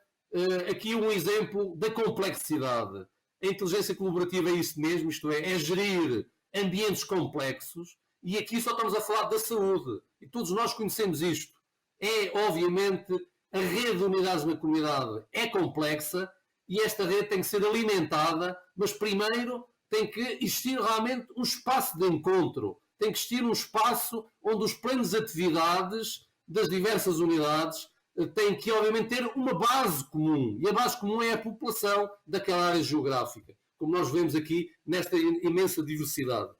aqui um exemplo da complexidade. A inteligência colaborativa é isso mesmo, isto é gerir ambientes complexos, e aqui só estamos a falar da saúde, e todos nós conhecemos isto. Obviamente, a rede de unidades na comunidade é complexa, e esta rede tem que ser alimentada, mas primeiro tem que existir realmente um espaço de encontro, tem que existir um espaço onde os planos de atividades das diversas unidades têm que, obviamente, ter uma base comum. E a base comum é a população daquela área geográfica, como nós vemos aqui nesta imensa diversidade.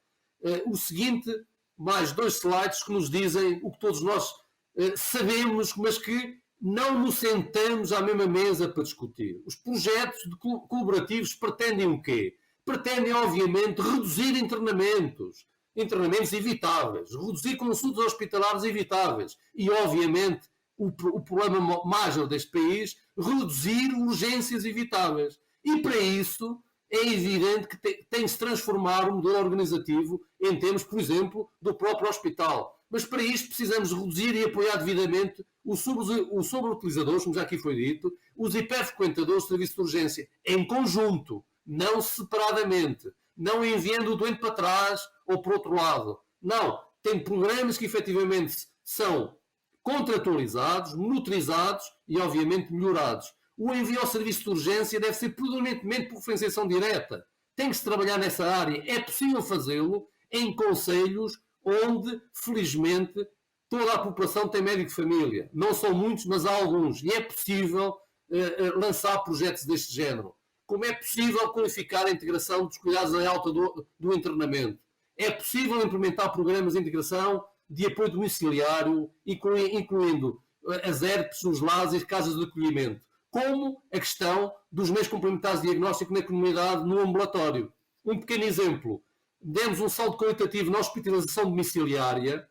O seguinte, mais 2 slides que nos dizem o que todos nós sabemos, mas que não nos sentamos à mesma mesa para discutir. Os projetos colaborativos pretendem o quê? Pretendem, obviamente, reduzir internamentos evitáveis, reduzir consultas hospitalares evitáveis e, obviamente, o problema major deste país, reduzir urgências evitáveis. E para isso é evidente que tem de se transformar o modelo organizativo em termos, por exemplo, do próprio hospital. Mas para isto precisamos reduzir e apoiar devidamente os sobreutilizadores, como já aqui foi dito, os hiperfrequentadores de serviço de urgência, em conjunto, não separadamente, não enviando o doente para trás ou para o outro lado. Não, tem programas que efetivamente são contratualizados, monitorizados e, obviamente, melhorados. O envio ao serviço de urgência deve ser predominantemente por referenciação direta. Tem que se trabalhar nessa área. É possível fazê-lo em concelhos onde, felizmente, toda a população tem médico de família. Não são muitos, mas há alguns. E é possível lançar projetos deste género. Como é possível qualificar a integração dos cuidados em alta do internamento. É possível implementar programas de integração de apoio domiciliário, incluindo as ERPs, os LAS e as casas de acolhimento, como a questão dos meios complementares de diagnóstico na comunidade, no ambulatório. Um pequeno exemplo, demos um saldo qualitativo na hospitalização domiciliária,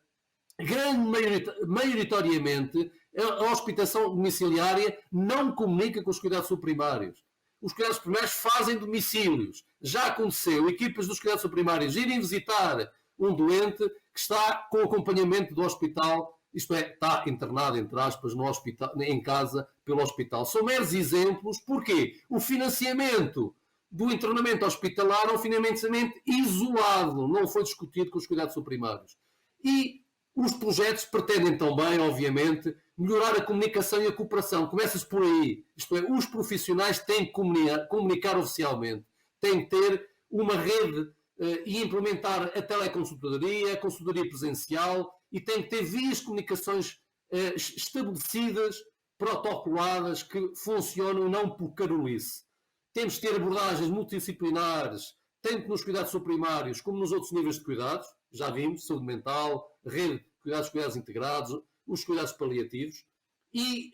maioritariamente a hospitalização domiciliária não comunica com os cuidados subprimários. Os cuidados primários fazem domicílios. Já aconteceu equipas dos cuidados subprimários irem visitar um doente que está com acompanhamento do hospital, isto é, está internado, entre aspas, no hospital, em casa, pelo hospital. São meros exemplos. Porquê? O financiamento do internamento hospitalar é um financiamento isolado, não foi discutido com os cuidados subprimários. E os projetos pretendem também, obviamente, melhorar a comunicação e a cooperação. Começa-se por aí. Isto é, os profissionais têm que comunicar oficialmente, têm que ter uma rede e implementar a teleconsultadoria, a consultoria presencial, e tem que ter vias de comunicações estabelecidas, protocoladas, que funcionam não por carolice. Temos que ter abordagens multidisciplinares, tanto nos cuidados subprimários como nos outros níveis de cuidados. Já vimos, saúde mental, rede de cuidados integrados, os cuidados paliativos. E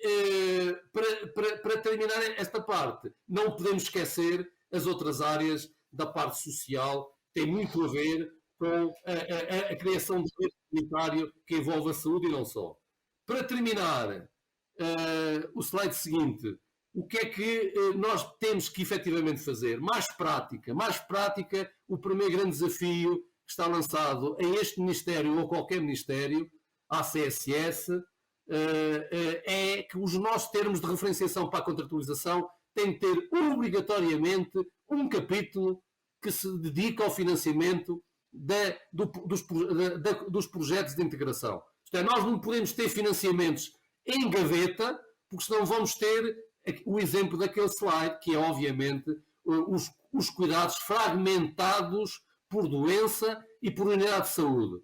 para terminar esta parte, não podemos esquecer as outras áreas da parte social. Tem muito a ver com a criação de rede comunitário que envolve a saúde e não só. Para terminar, o slide seguinte, o que é que nós temos que efetivamente fazer? Mais prática. O primeiro grande desafio que está lançado a este Ministério ou qualquer Ministério, à CSS, é que os nossos termos de referenciação para a contratualização têm que ter obrigatoriamente um capítulo que se dedica ao financiamento dos projetos de integração. Isto é, nós não podemos ter financiamentos em gaveta, porque senão vamos ter o exemplo daquele slide, que é obviamente os cuidados fragmentados por doença e por unidade de saúde.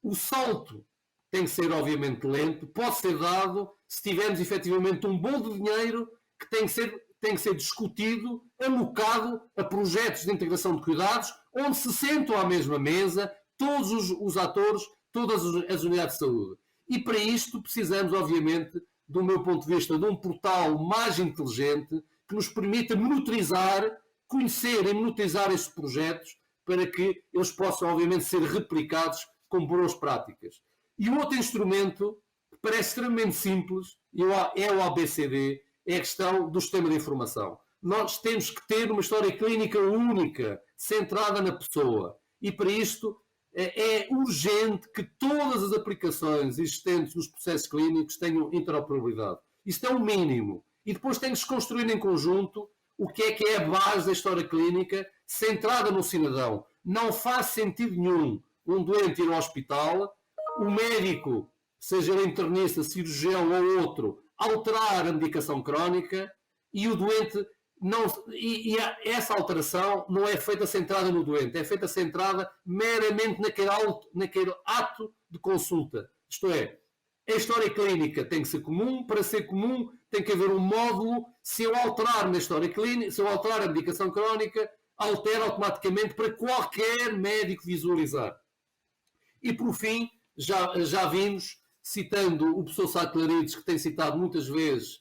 O salto tem que ser obviamente lento, pode ser dado se tivermos efetivamente um bolo de dinheiro que tem que ser discutido, alocado a projetos de integração de cuidados, onde se sentam à mesma mesa todos os atores, todas as unidades de saúde. E para isto precisamos, obviamente, do meu ponto de vista, de um portal mais inteligente que nos permita monitorizar, conhecer e monitorizar estes projetos para que eles possam, obviamente, ser replicados com boas práticas. E o outro instrumento, que parece extremamente simples, é o ABCD, é a questão do sistema de informação. Nós temos que ter uma história clínica única, centrada na pessoa. E para isto é urgente que todas as aplicações existentes nos processos clínicos tenham interoperabilidade. Isto é o mínimo. E depois tem que se construir em conjunto o que é a base da história clínica centrada no cidadão. Não faz sentido nenhum um doente ir ao hospital, o médico, seja ele internista, cirurgião ou outro, alterar a medicação crónica e o doente não. E essa alteração não é feita centrada no doente, é feita centrada meramente naquele ato de consulta. Isto é, a história clínica tem que ser comum, para ser comum tem que haver um módulo. Se eu alterar na história clínica, se eu alterar a medicação crónica, altera automaticamente para qualquer médico visualizar. E por fim, já vimos, citando o professor Sá Clarides, que tem citado muitas vezes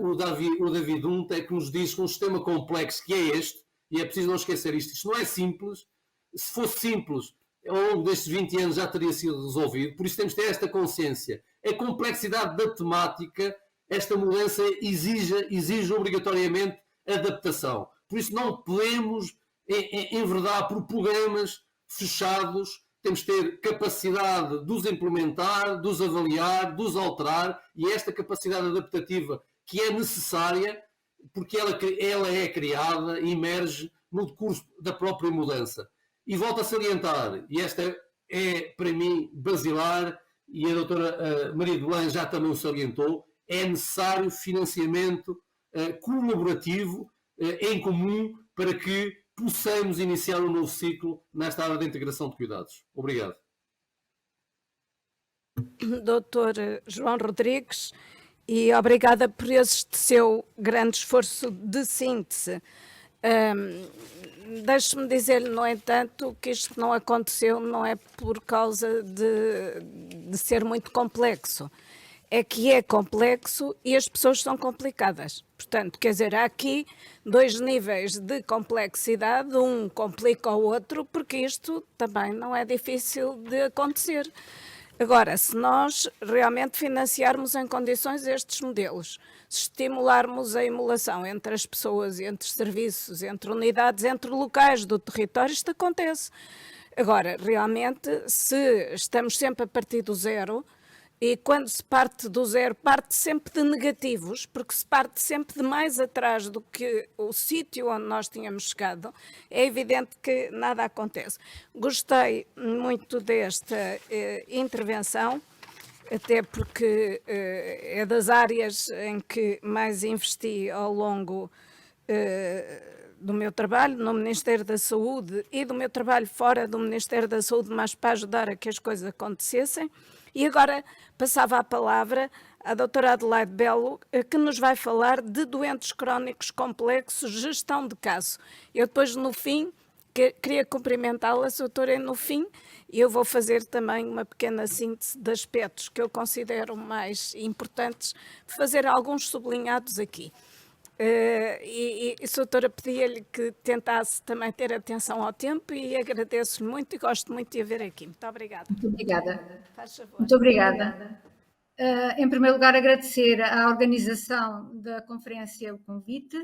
o David Unta, que nos diz que um sistema complexo que é este, e é preciso não esquecer isto não é simples. Se fosse simples, ao longo destes 20 anos já teria sido resolvido, por isso temos de ter esta consciência. A complexidade da temática, esta mudança exige obrigatoriamente adaptação. Por isso não podemos enverdar por programas fechados. Temos de ter capacidade de os implementar, de os avaliar, de os alterar, e esta capacidade adaptativa que é necessária, porque ela é criada e emerge no decurso da própria mudança. E volto a salientar, e esta é para mim basilar, e a doutora Maria Belém já também o salientou, é necessário financiamento colaborativo, em comum, para que possamos iniciar um novo ciclo nesta área de integração de cuidados. Obrigado. Doutor João Rodrigues, e obrigada por este seu grande esforço de síntese. Deixe-me dizer-lhe, no entanto, que isto não aconteceu, não é por causa de ser muito complexo. É que é complexo e as pessoas são complicadas. Portanto, quer dizer, há aqui dois níveis de complexidade, um complica o outro, porque isto também não é difícil de acontecer. Agora, se nós realmente financiarmos em condições estes modelos, se estimularmos a emulação entre as pessoas, entre serviços, entre unidades, entre locais do território, isto acontece. Agora, realmente, se estamos sempre a partir do zero, e quando se parte do zero, parte sempre de negativos, porque se parte sempre de mais atrás do que o sítio onde nós tínhamos chegado, é evidente que nada acontece. Gostei muito desta intervenção, até porque é das áreas em que mais investi ao longo do meu trabalho no Ministério da Saúde e do meu trabalho fora do Ministério da Saúde, mas para ajudar a que as coisas acontecessem. E agora passava a palavra à doutora Adelaide Belo, que nos vai falar de doentes crónicos complexos, gestão de caso. Eu depois, no fim, queria cumprimentá-la, doutora, e no fim eu vou fazer também uma pequena síntese de aspectos que eu considero mais importantes, fazer alguns sublinhados aqui. Doutora, pedia-lhe que tentasse também ter atenção ao tempo e agradeço-lhe muito e gosto muito de a ver aqui. Muito obrigada. Muito obrigada. Faz favor. Muito obrigada. Em primeiro lugar, agradecer à organização da conferência o convite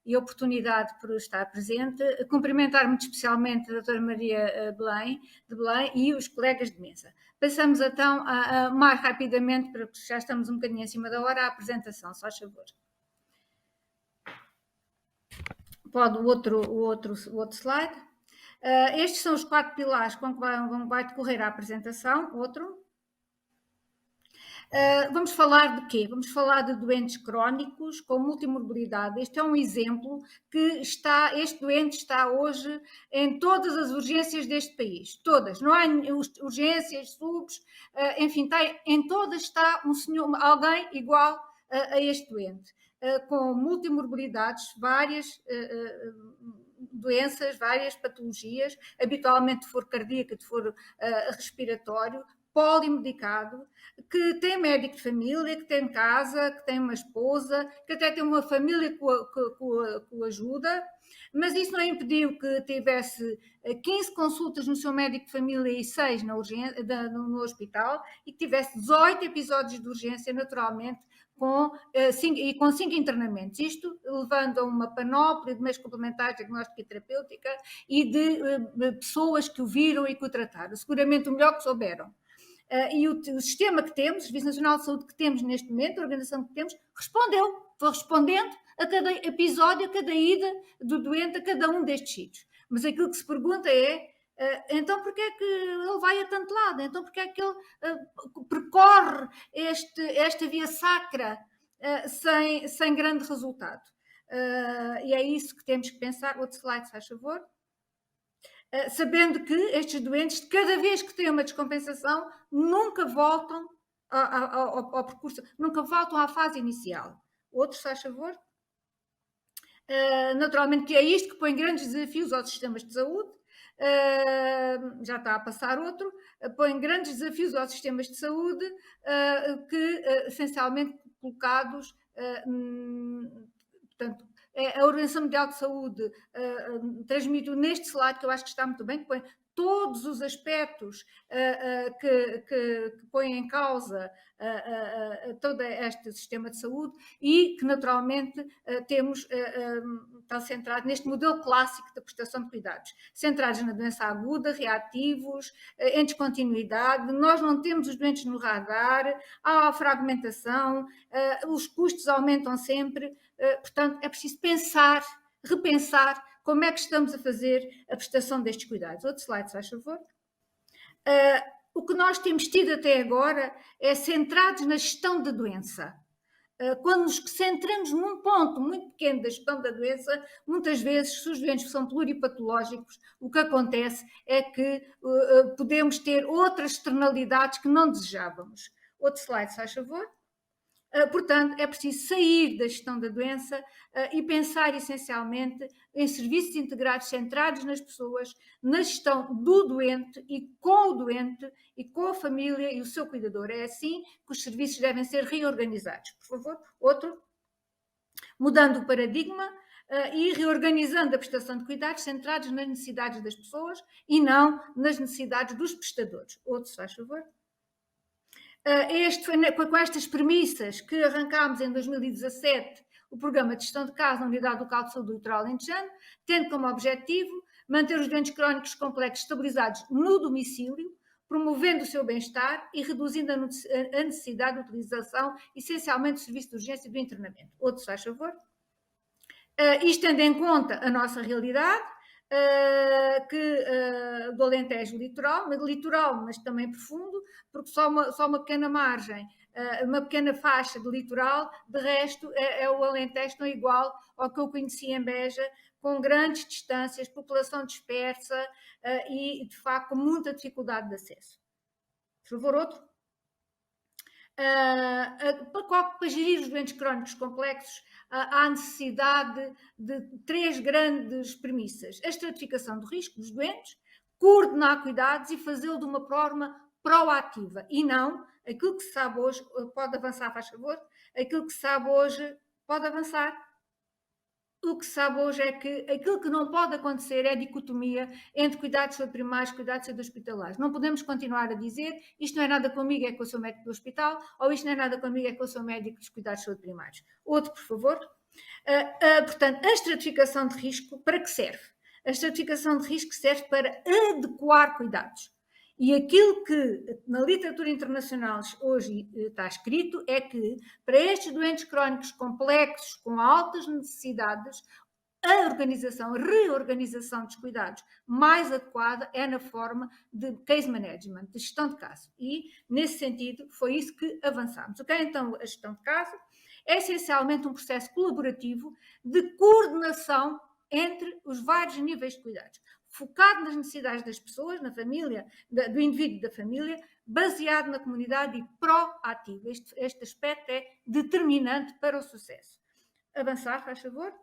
e a oportunidade por estar presente. Cumprimentar muito especialmente a doutora Maria de Belém e os colegas de mesa. Passamos então mais rapidamente, porque já estamos um bocadinho em cima da hora, à apresentação, só favor. Pode o outro slide. Estes são os 4 pilares com que vai decorrer a apresentação. Outro. Vamos falar de quê? Vamos falar de doentes crónicos com multimorbilidade. Este é um exemplo que este doente está hoje em todas as urgências deste país. Todas. Não há urgências, subs, enfim, em todas está alguém igual a este doente. Com multimorbilidades, várias doenças, várias patologias, habitualmente de foro cardíaco, de foro respiratório, polimedicado, que tem médico de família, que tem casa, que tem uma esposa, que até tem uma família que o ajuda, mas isso não impediu que tivesse 15 consultas no seu médico de família e 6 no hospital, e que tivesse 18 episódios de urgência, naturalmente, com 5 internamentos. Isto levando a uma panóplia de meios complementares, diagnóstica e terapêutica, e de pessoas que o viram e que o trataram. Seguramente o melhor que souberam. E o sistema que temos, o Serviço Nacional de Saúde que temos neste momento, a organização que temos, foi respondendo a cada episódio, a cada ida do doente, a cada um destes sítios. Mas aquilo que se pergunta é, então porquê é que ele vai a tanto lado? Então porquê é que ele percorre esta via sacra sem grande resultado? E é isso que temos que pensar. Outro slide, se faz favor. Sabendo que estes doentes, cada vez que têm uma descompensação, nunca voltam ao percurso, nunca voltam à fase inicial. Outro, se faz favor. Naturalmente que é isto que põe grandes desafios aos sistemas de saúde. Já está a passar outro. Põe grandes desafios aos sistemas de saúde que, essencialmente, colocados, portanto, a Organização Mundial de Saúde transmitiu neste slide, que eu acho que está muito bem, que põe todos os aspectos que põem em causa todo este sistema de saúde e que, naturalmente, estão centrados neste modelo clássico da prestação de cuidados, centrados na doença aguda, reativos, em descontinuidade. Nós não temos os doentes no radar, há a fragmentação, os custos aumentam sempre. Portanto, é preciso repensar como é que estamos a fazer a prestação destes cuidados. Outro slide, se faz favor. O que nós temos tido até agora é centrados na gestão da doença. Quando nos centramos num ponto muito pequeno da gestão da doença, muitas vezes, se os doentes são pluripatológicos, o que acontece é que podemos ter outras externalidades que não desejávamos. Outro slide, se faz favor. Portanto, é preciso sair da gestão da doença e pensar essencialmente em serviços integrados centrados nas pessoas, na gestão do doente e com o doente e com a família e o seu cuidador. É assim que os serviços devem ser reorganizados. Por favor, outro. Mudando o paradigma e reorganizando a prestação de cuidados centrados nas necessidades das pessoas e não nas necessidades dos prestadores. Outro, se faz favor. Com estas premissas que arrancámos em 2017 o programa de gestão de casos na Unidade Local de Saúde do Litoral Alentejano, tendo como objetivo manter os doentes crónicos complexos estabilizados no domicílio, promovendo o seu bem-estar e reduzindo a necessidade de utilização, essencialmente, do serviço de urgência e do internamento. Outro, se faz favor. Isto tendo em conta a nossa realidade, do Alentejo litoral, mas também profundo, porque só uma pequena margem, uma pequena faixa de litoral, de resto o Alentejo não é igual ao que eu conheci em Beja, com grandes distâncias, população dispersa e, de facto, com muita dificuldade de acesso. Por favor, outro. Para gerir os doentes crónicos complexos, há necessidade de 3 grandes premissas: a estratificação do risco dos doentes, coordenar cuidados e fazê-lo de uma forma proativa e não aquilo que se sabe hoje. Pode avançar, faz favor. Aquilo que se sabe hoje pode avançar. O que se sabe hoje é que aquilo que não pode acontecer é a dicotomia entre cuidados de saúde primários e cuidados de saúde hospitalares. Não podemos continuar a dizer isto não é nada comigo, é com o seu médico do hospital, ou isto não é nada comigo, é com o seu médico dos cuidados de saúde primários. Outro, por favor. Portanto, a estratificação de risco, para que serve? A estratificação de risco serve para adequar cuidados. E aquilo que na literatura internacional hoje está escrito é que para estes doentes crónicos complexos, com altas necessidades, a reorganização dos cuidados mais adequada é na forma de case management, de gestão de caso. E, nesse sentido, foi isso que avançámos. O que é então a gestão de caso? É essencialmente um processo colaborativo de coordenação entre os vários níveis de cuidados, focado nas necessidades das pessoas, na família, do indivíduo e da família, baseado na comunidade e proativo. Este aspecto é determinante para o sucesso. Avançar, faz favor.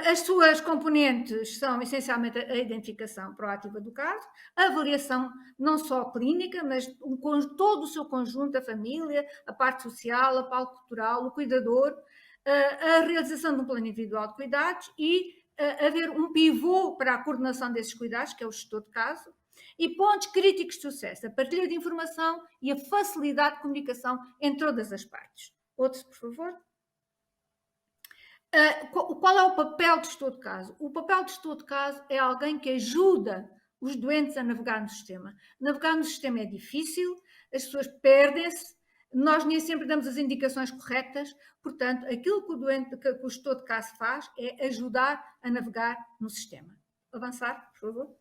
As suas componentes são essencialmente a identificação proativa do caso, a avaliação não só clínica, mas todo o seu conjunto, a família, a parte social, a parte cultural, o cuidador, a realização de um plano individual de cuidados e haver um pivô para a coordenação desses cuidados, que é o gestor de caso, e pontos críticos de sucesso, a partilha de informação e a facilidade de comunicação entre todas as partes. Outro, por favor. Qual é o papel do gestor de caso? O papel do gestor de caso é alguém que ajuda os doentes a navegar no sistema. Navegar no sistema é difícil, as pessoas perdem-se, nós nem sempre damos as indicações corretas, portanto, aquilo que o gestor de caso faz é ajudar a navegar no sistema. Avançar, por favor.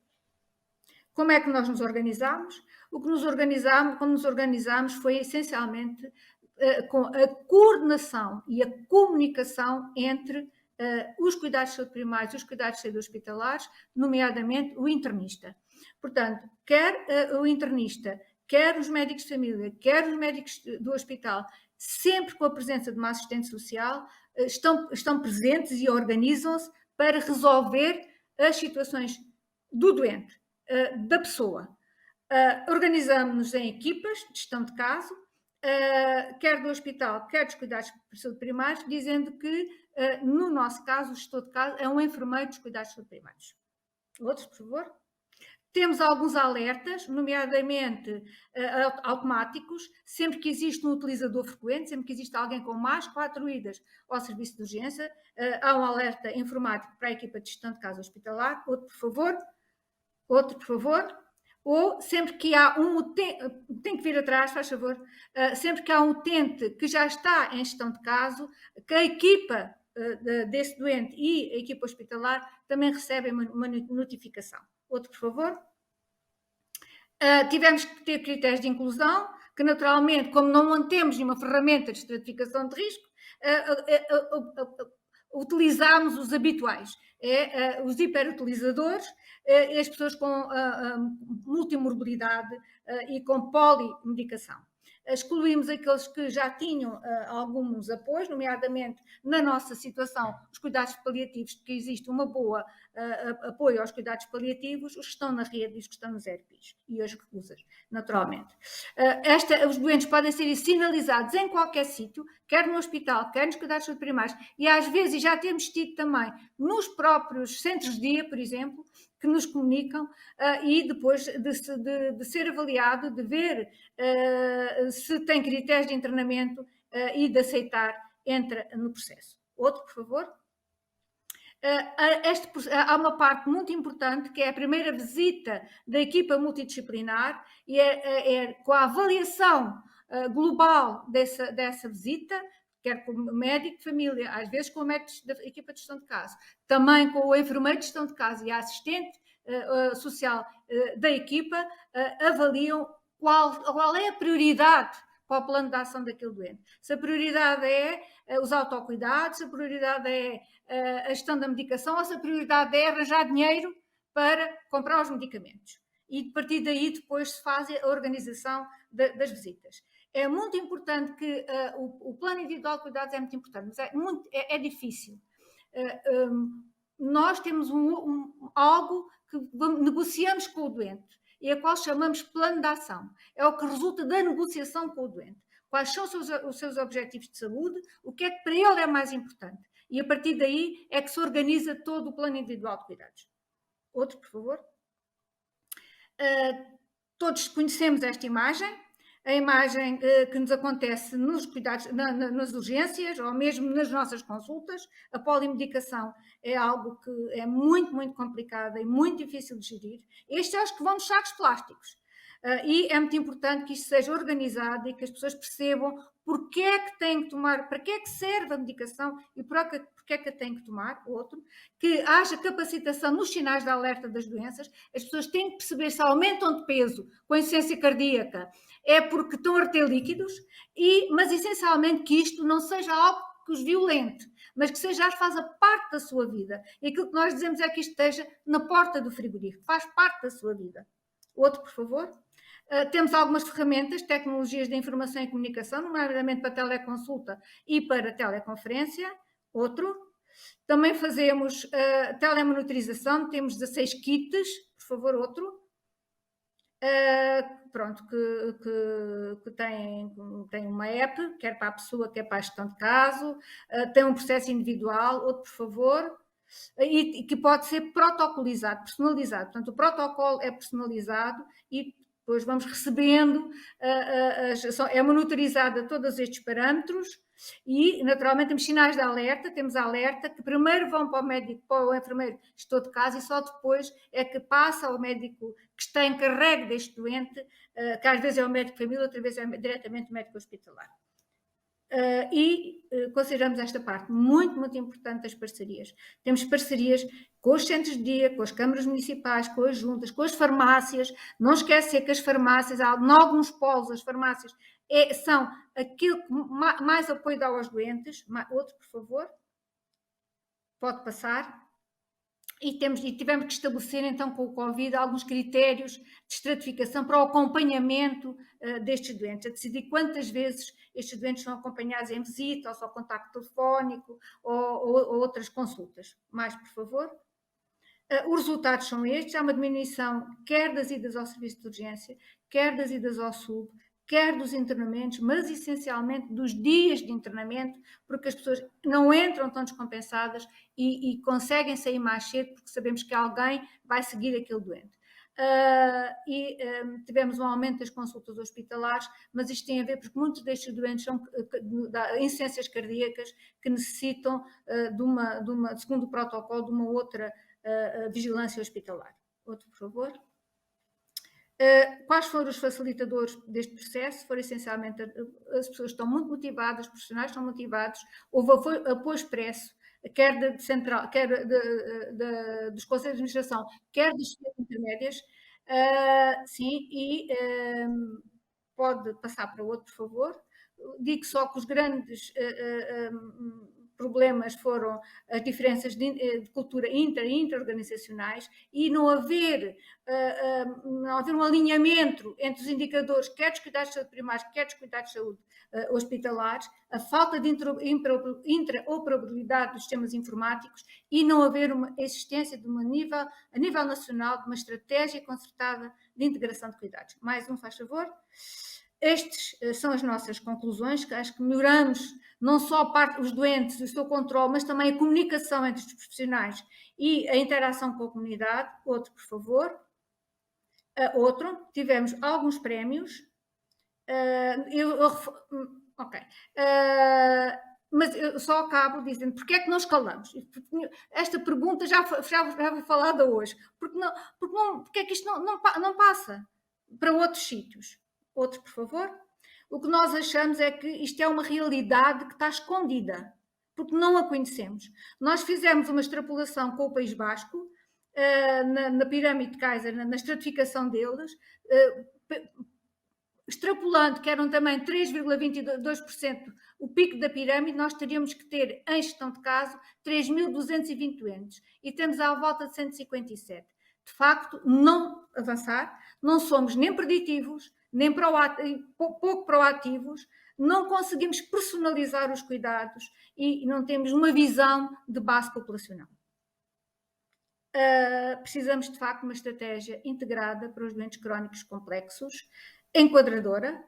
Como é que nós nos organizamos? Como nos organizamos foi essencialmente com a coordenação e a comunicação entre os cuidados de saúde primários e os cuidados de saúde hospitalares, nomeadamente o internista. Portanto, quer o internista, quer os médicos de família, quer os médicos do hospital, sempre com a presença de uma assistente social, estão presentes e organizam-se para resolver as situações do doente, da pessoa. Organizamos-nos em equipas de gestão de caso, quer do hospital, quer dos cuidados de saúde primários, dizendo que, no nosso caso, o gestor de caso é um enfermeiro dos cuidados de saúde primários. Outros, por favor. Temos alguns alertas, nomeadamente automáticos, sempre que existe um utilizador frequente, sempre que existe alguém com mais 4 idas ao serviço de urgência, há um alerta informático para a equipa de gestão de caso hospitalar. Outro, por favor. Outro, por favor. Ou sempre que há um utente, tem que vir atrás, faz favor, sempre que há um utente que já está em gestão de caso, que a equipa desse doente e a equipa hospitalar também recebem uma notificação. Outro, por favor. Tivemos que ter critérios de inclusão, que naturalmente, como não mantemos nenhuma ferramenta de estratificação de risco, utilizamos os habituais, os hiperutilizadores, as pessoas com multimorbilidade e com polimedicação. Excluímos aqueles que já tinham alguns apoios, nomeadamente na nossa situação, os cuidados paliativos, que existe uma boa apoio aos cuidados paliativos, os que estão na rede e os que estão nos ERPs e as reclusas, naturalmente. Os doentes podem ser sinalizados em qualquer sítio, quer no hospital, quer nos cuidados primários, e às vezes já temos tido também nos próprios centros de dia, por exemplo, que nos comunicam e depois de ser avaliado, de ver se tem critérios de internamento e de aceitar, entra no processo. Outro, por favor. Há uma parte muito importante que é a primeira visita da equipa multidisciplinar e é com a avaliação global dessa visita, quer com o médico de família, às vezes com o médico da equipa de gestão de caso, também com o enfermeiro de gestão de caso e a assistente social da equipa, avaliam qual é a prioridade para o plano de ação daquele doente. Se a prioridade é os autocuidados, se a prioridade é a gestão da medicação ou se a prioridade é arranjar dinheiro para comprar os medicamentos. E a partir daí depois se faz a organização das visitas. É muito importante que o plano individual de cuidados é muito importante, mas é difícil. Nós temos algo que negociamos com o doente e a qual chamamos plano de ação. É o que resulta da negociação com o doente. Quais são os seus objetivos de saúde, o que é que para ele é mais importante. E a partir daí é que se organiza todo o plano individual de cuidados. Outro, por favor. Todos conhecemos esta imagem. a imagem que nos acontece nos cuidados, nas urgências ou mesmo nas nossas consultas. A polimedicação é algo que é muito, muito complicado e muito difícil de gerir. Estes são os que vão nos sacos plásticos. E é muito importante que isto seja organizado e que as pessoas percebam porque é que têm que tomar, para que é que serve a medicação e porque é que a têm que tomar. Outro, que haja capacitação nos sinais de alerta das doenças. As pessoas têm que perceber se aumentam de peso com insuficiência cardíaca é porque estão a reter líquidos, mas essencialmente que isto não seja algo que os violente, mas que seja, faça parte da sua vida. E aquilo que nós dizemos é que isto esteja na porta do frigorífico, faz parte da sua vida. Outro, por favor. Temos algumas ferramentas, tecnologias de informação e comunicação, nomeadamente para teleconsulta e para teleconferência. Outro. Também fazemos telemonitorização, temos 16 kits, por favor, outro. Pronto, que tem uma app, quer para a pessoa, quer para a gestão de caso, tem um processo individual, outro, por favor, e que pode ser protocolizado, personalizado. Portanto, o protocolo é personalizado e depois vamos recebendo, é monitorizada todos estes parâmetros e, naturalmente, temos sinais de alerta, temos alerta que primeiro vão para o médico, para o enfermeiro gestor de caso e só depois é que passa ao médico que está encarregue deste doente, que às vezes é o médico de família, outra vez é diretamente o médico hospitalar. Consideramos esta parte muito, muito importante das parcerias. Temos parcerias com os centros de dia, com as câmaras municipais, com as juntas, com as farmácias. Não esquecer que as farmácias, em alguns polos, as farmácias são aquilo que mais apoio dá aos doentes. Outro, por favor. Pode passar. E tivemos que estabelecer, então, com o Covid, alguns critérios de estratificação para o acompanhamento destes doentes, a decidir quantas vezes estes doentes são acompanhados em visita, ou só contacto telefónico, ou outras consultas. Mais, por favor. Os resultados são estes, há uma diminuição quer das idas ao serviço de urgência, quer das idas ao SUB, quer dos internamentos, mas essencialmente dos dias de internamento, porque as pessoas não entram tão descompensadas e conseguem sair mais cedo, porque sabemos que alguém vai seguir aquele doente. Tivemos um aumento das consultas hospitalares, mas isto tem a ver porque muitos destes doentes são insuficiências cardíacas que necessitam, segundo o protocolo, de uma outra vigilância hospitalar. Outro, por favor. Quais foram os facilitadores deste processo? Foram essencialmente as pessoas estão muito motivadas, os profissionais estão motivados, houve apoio expresso, quer central, quer dos conselhos de administração, quer das intermédias. Sim, e pode passar para outro, por favor. Digo só que os grandes problemas foram as diferenças de cultura intra-organizacionais e não haver um alinhamento entre os indicadores, quer dos cuidados de saúde primários, quer dos cuidados de saúde hospitalares, a falta de interoperabilidade dos sistemas informáticos e não haver uma existência a nível nacional de uma estratégia concertada de integração de cuidados. Mais um, faz favor. Estas são as nossas conclusões, que acho que melhoramos não só a parte dos doentes e o seu controle, mas também a comunicação entre os profissionais e a interação com a comunidade. Outro, por favor. Outro, tivemos alguns prémios. Mas eu só acabo dizendo, porque é que não escalamos? Esta pergunta já foi falada hoje. Porque é que isto não passa para outros sítios? Outro, por favor. O que nós achamos é que isto é uma realidade que está escondida, porque não a conhecemos. Nós fizemos uma extrapolação com o País Basco, na pirâmide de Kaiser, na estratificação deles, extrapolando que eram também 3,22% o pico da pirâmide, nós teríamos que ter, em gestão de caso, 3.220 doentes. E temos à volta de 157. De facto, não avançar, não somos nem preditivos, nem pouco proativos, não conseguimos personalizar os cuidados e não temos uma visão de base populacional. Precisamos, de facto, de uma estratégia integrada para os doentes crónicos complexos, enquadradora,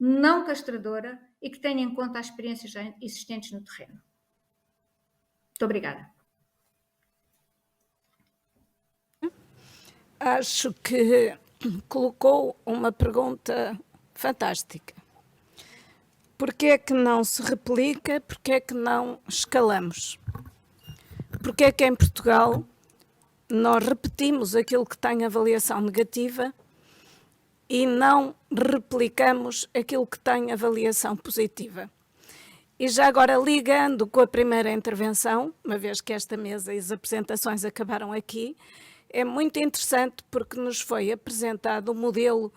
não castradora e que tenha em conta as experiências já existentes no terreno. Muito obrigada. Acho que colocou uma pergunta fantástica. Porquê é que não se replica? Porquê é que não escalamos? Porquê é que em Portugal nós repetimos aquilo que tem avaliação negativa e não replicamos aquilo que tem avaliação positiva? E já agora, ligando com a primeira intervenção, uma vez que esta mesa e as apresentações acabaram aqui, é muito interessante porque nos foi apresentado o modelo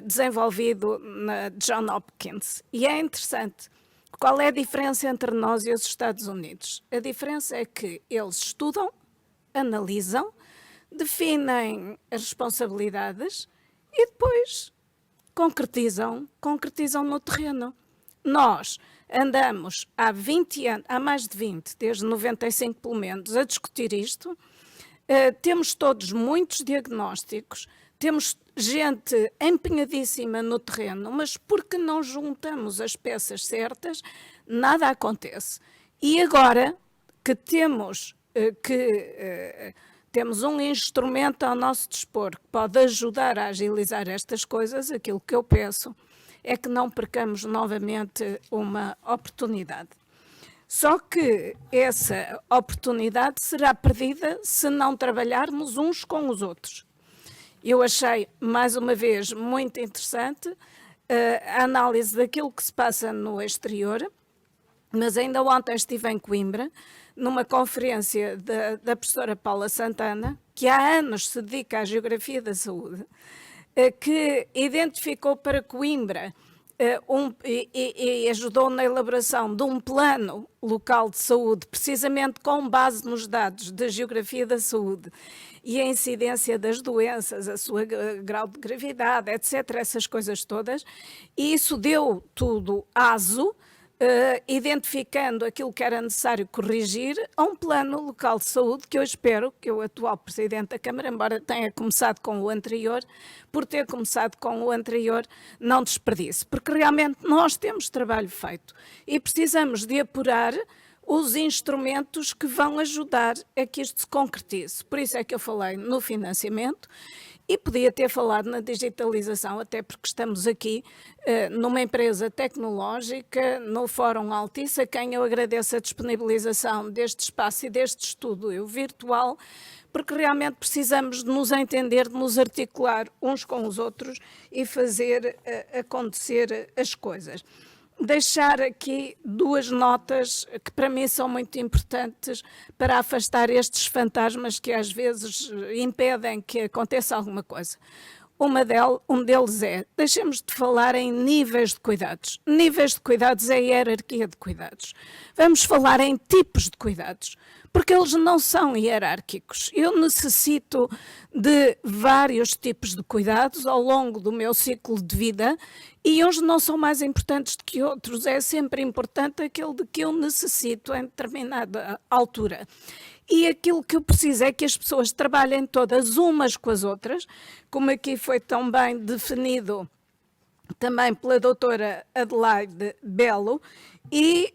desenvolvido na John Hopkins. E é interessante. Qual é a diferença entre nós e os Estados Unidos? A diferença é que eles estudam, analisam, definem as responsabilidades e depois concretizam no terreno. Nós andamos há 20 anos, há mais de 20, desde 95 pelo menos, a discutir isto. Temos todos muitos diagnósticos, temos gente empenhadíssima no terreno, mas porque não juntamos as peças certas, nada acontece. E agora que temos um instrumento ao nosso dispor que pode ajudar a agilizar estas coisas, aquilo que eu peço é que não percamos novamente uma oportunidade. Só que essa oportunidade será perdida se não trabalharmos uns com os outros. Eu achei, mais uma vez, muito interessante a análise daquilo que se passa no exterior, mas ainda ontem estive em Coimbra, numa conferência da professora Paula Santana, que há anos se dedica à geografia da saúde, que identificou para Coimbra e ajudou na elaboração de um plano local de saúde, precisamente com base nos dados da geografia da saúde e a incidência das doenças, a sua grau de gravidade, etc., essas coisas todas, e isso deu tudo aso, identificando aquilo que era necessário corrigir a um plano local de saúde que eu espero que o atual Presidente da Câmara, embora tenha começado com o anterior, por ter começado com o anterior, não desperdice, porque realmente nós temos trabalho feito e precisamos de apurar os instrumentos que vão ajudar a que isto se concretize. Por isso é que eu falei no financiamento e podia ter falado na digitalização, até porque estamos aqui numa empresa tecnológica, no Fórum Altice, a quem eu agradeço a disponibilização deste espaço e deste estudo virtual, porque realmente precisamos de nos entender, de nos articular uns com os outros e fazer acontecer as coisas. Deixar aqui duas notas que para mim são muito importantes para afastar estes fantasmas que às vezes impedem que aconteça alguma coisa. Um deles é, deixemos de falar em níveis de cuidados. Níveis de cuidados é a hierarquia de cuidados. Vamos falar em tipos de cuidados, porque eles não são hierárquicos. Eu necessito de vários tipos de cuidados ao longo do meu ciclo de vida e uns não são mais importantes do que outros. É sempre importante aquele de que eu necessito em determinada altura. E aquilo que eu preciso é que as pessoas trabalhem todas umas com as outras, como aqui foi tão bem definido também pela doutora Adelaide Belo, e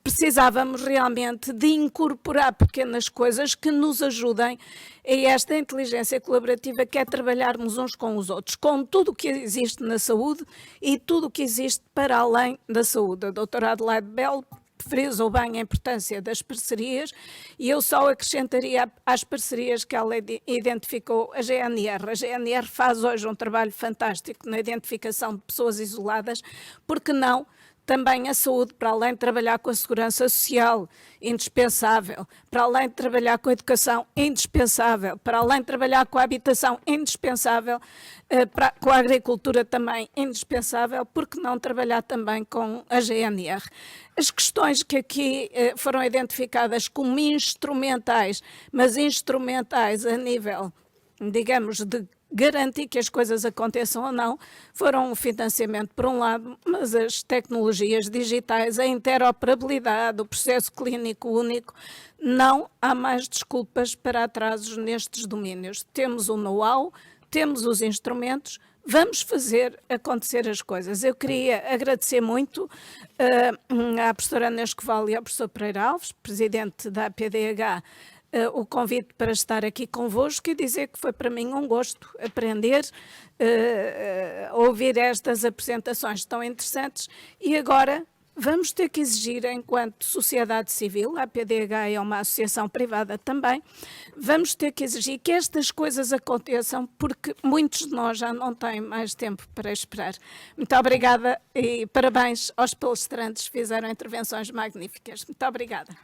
precisávamos realmente de incorporar pequenas coisas que nos ajudem a esta inteligência colaborativa, que é trabalharmos uns com os outros, com tudo o que existe na saúde e tudo o que existe para além da saúde. A doutora Adelaide Belo frisou bem a importância das parcerias e eu só acrescentaria às parcerias que ela identificou a GNR. A GNR faz hoje um trabalho fantástico na identificação de pessoas isoladas, porque não também a saúde, para além de trabalhar com a segurança social, indispensável, para além de trabalhar com a educação, indispensável, para além de trabalhar com a habitação, indispensável, com a agricultura também, indispensável, porque não trabalhar também com a GNR. As questões que aqui foram identificadas como instrumentais, mas instrumentais a nível, digamos, de garantir que as coisas aconteçam ou não, foram o financiamento por um lado, mas as tecnologias digitais, a interoperabilidade, o processo clínico único, não há mais desculpas para atrasos nestes domínios. Temos o know-how, temos os instrumentos, vamos fazer acontecer as coisas. Eu queria agradecer muito à professora Ana Escoval e ao professor Pereira Alves, presidente da APDH, o convite para estar aqui convosco e dizer que foi para mim um gosto aprender, ouvir estas apresentações tão interessantes. E agora vamos ter que exigir, enquanto sociedade civil, a PDH é uma associação privada também, vamos ter que exigir que estas coisas aconteçam, porque muitos de nós já não têm mais tempo para esperar. Muito obrigada e parabéns aos palestrantes que fizeram intervenções magníficas. Muito obrigada.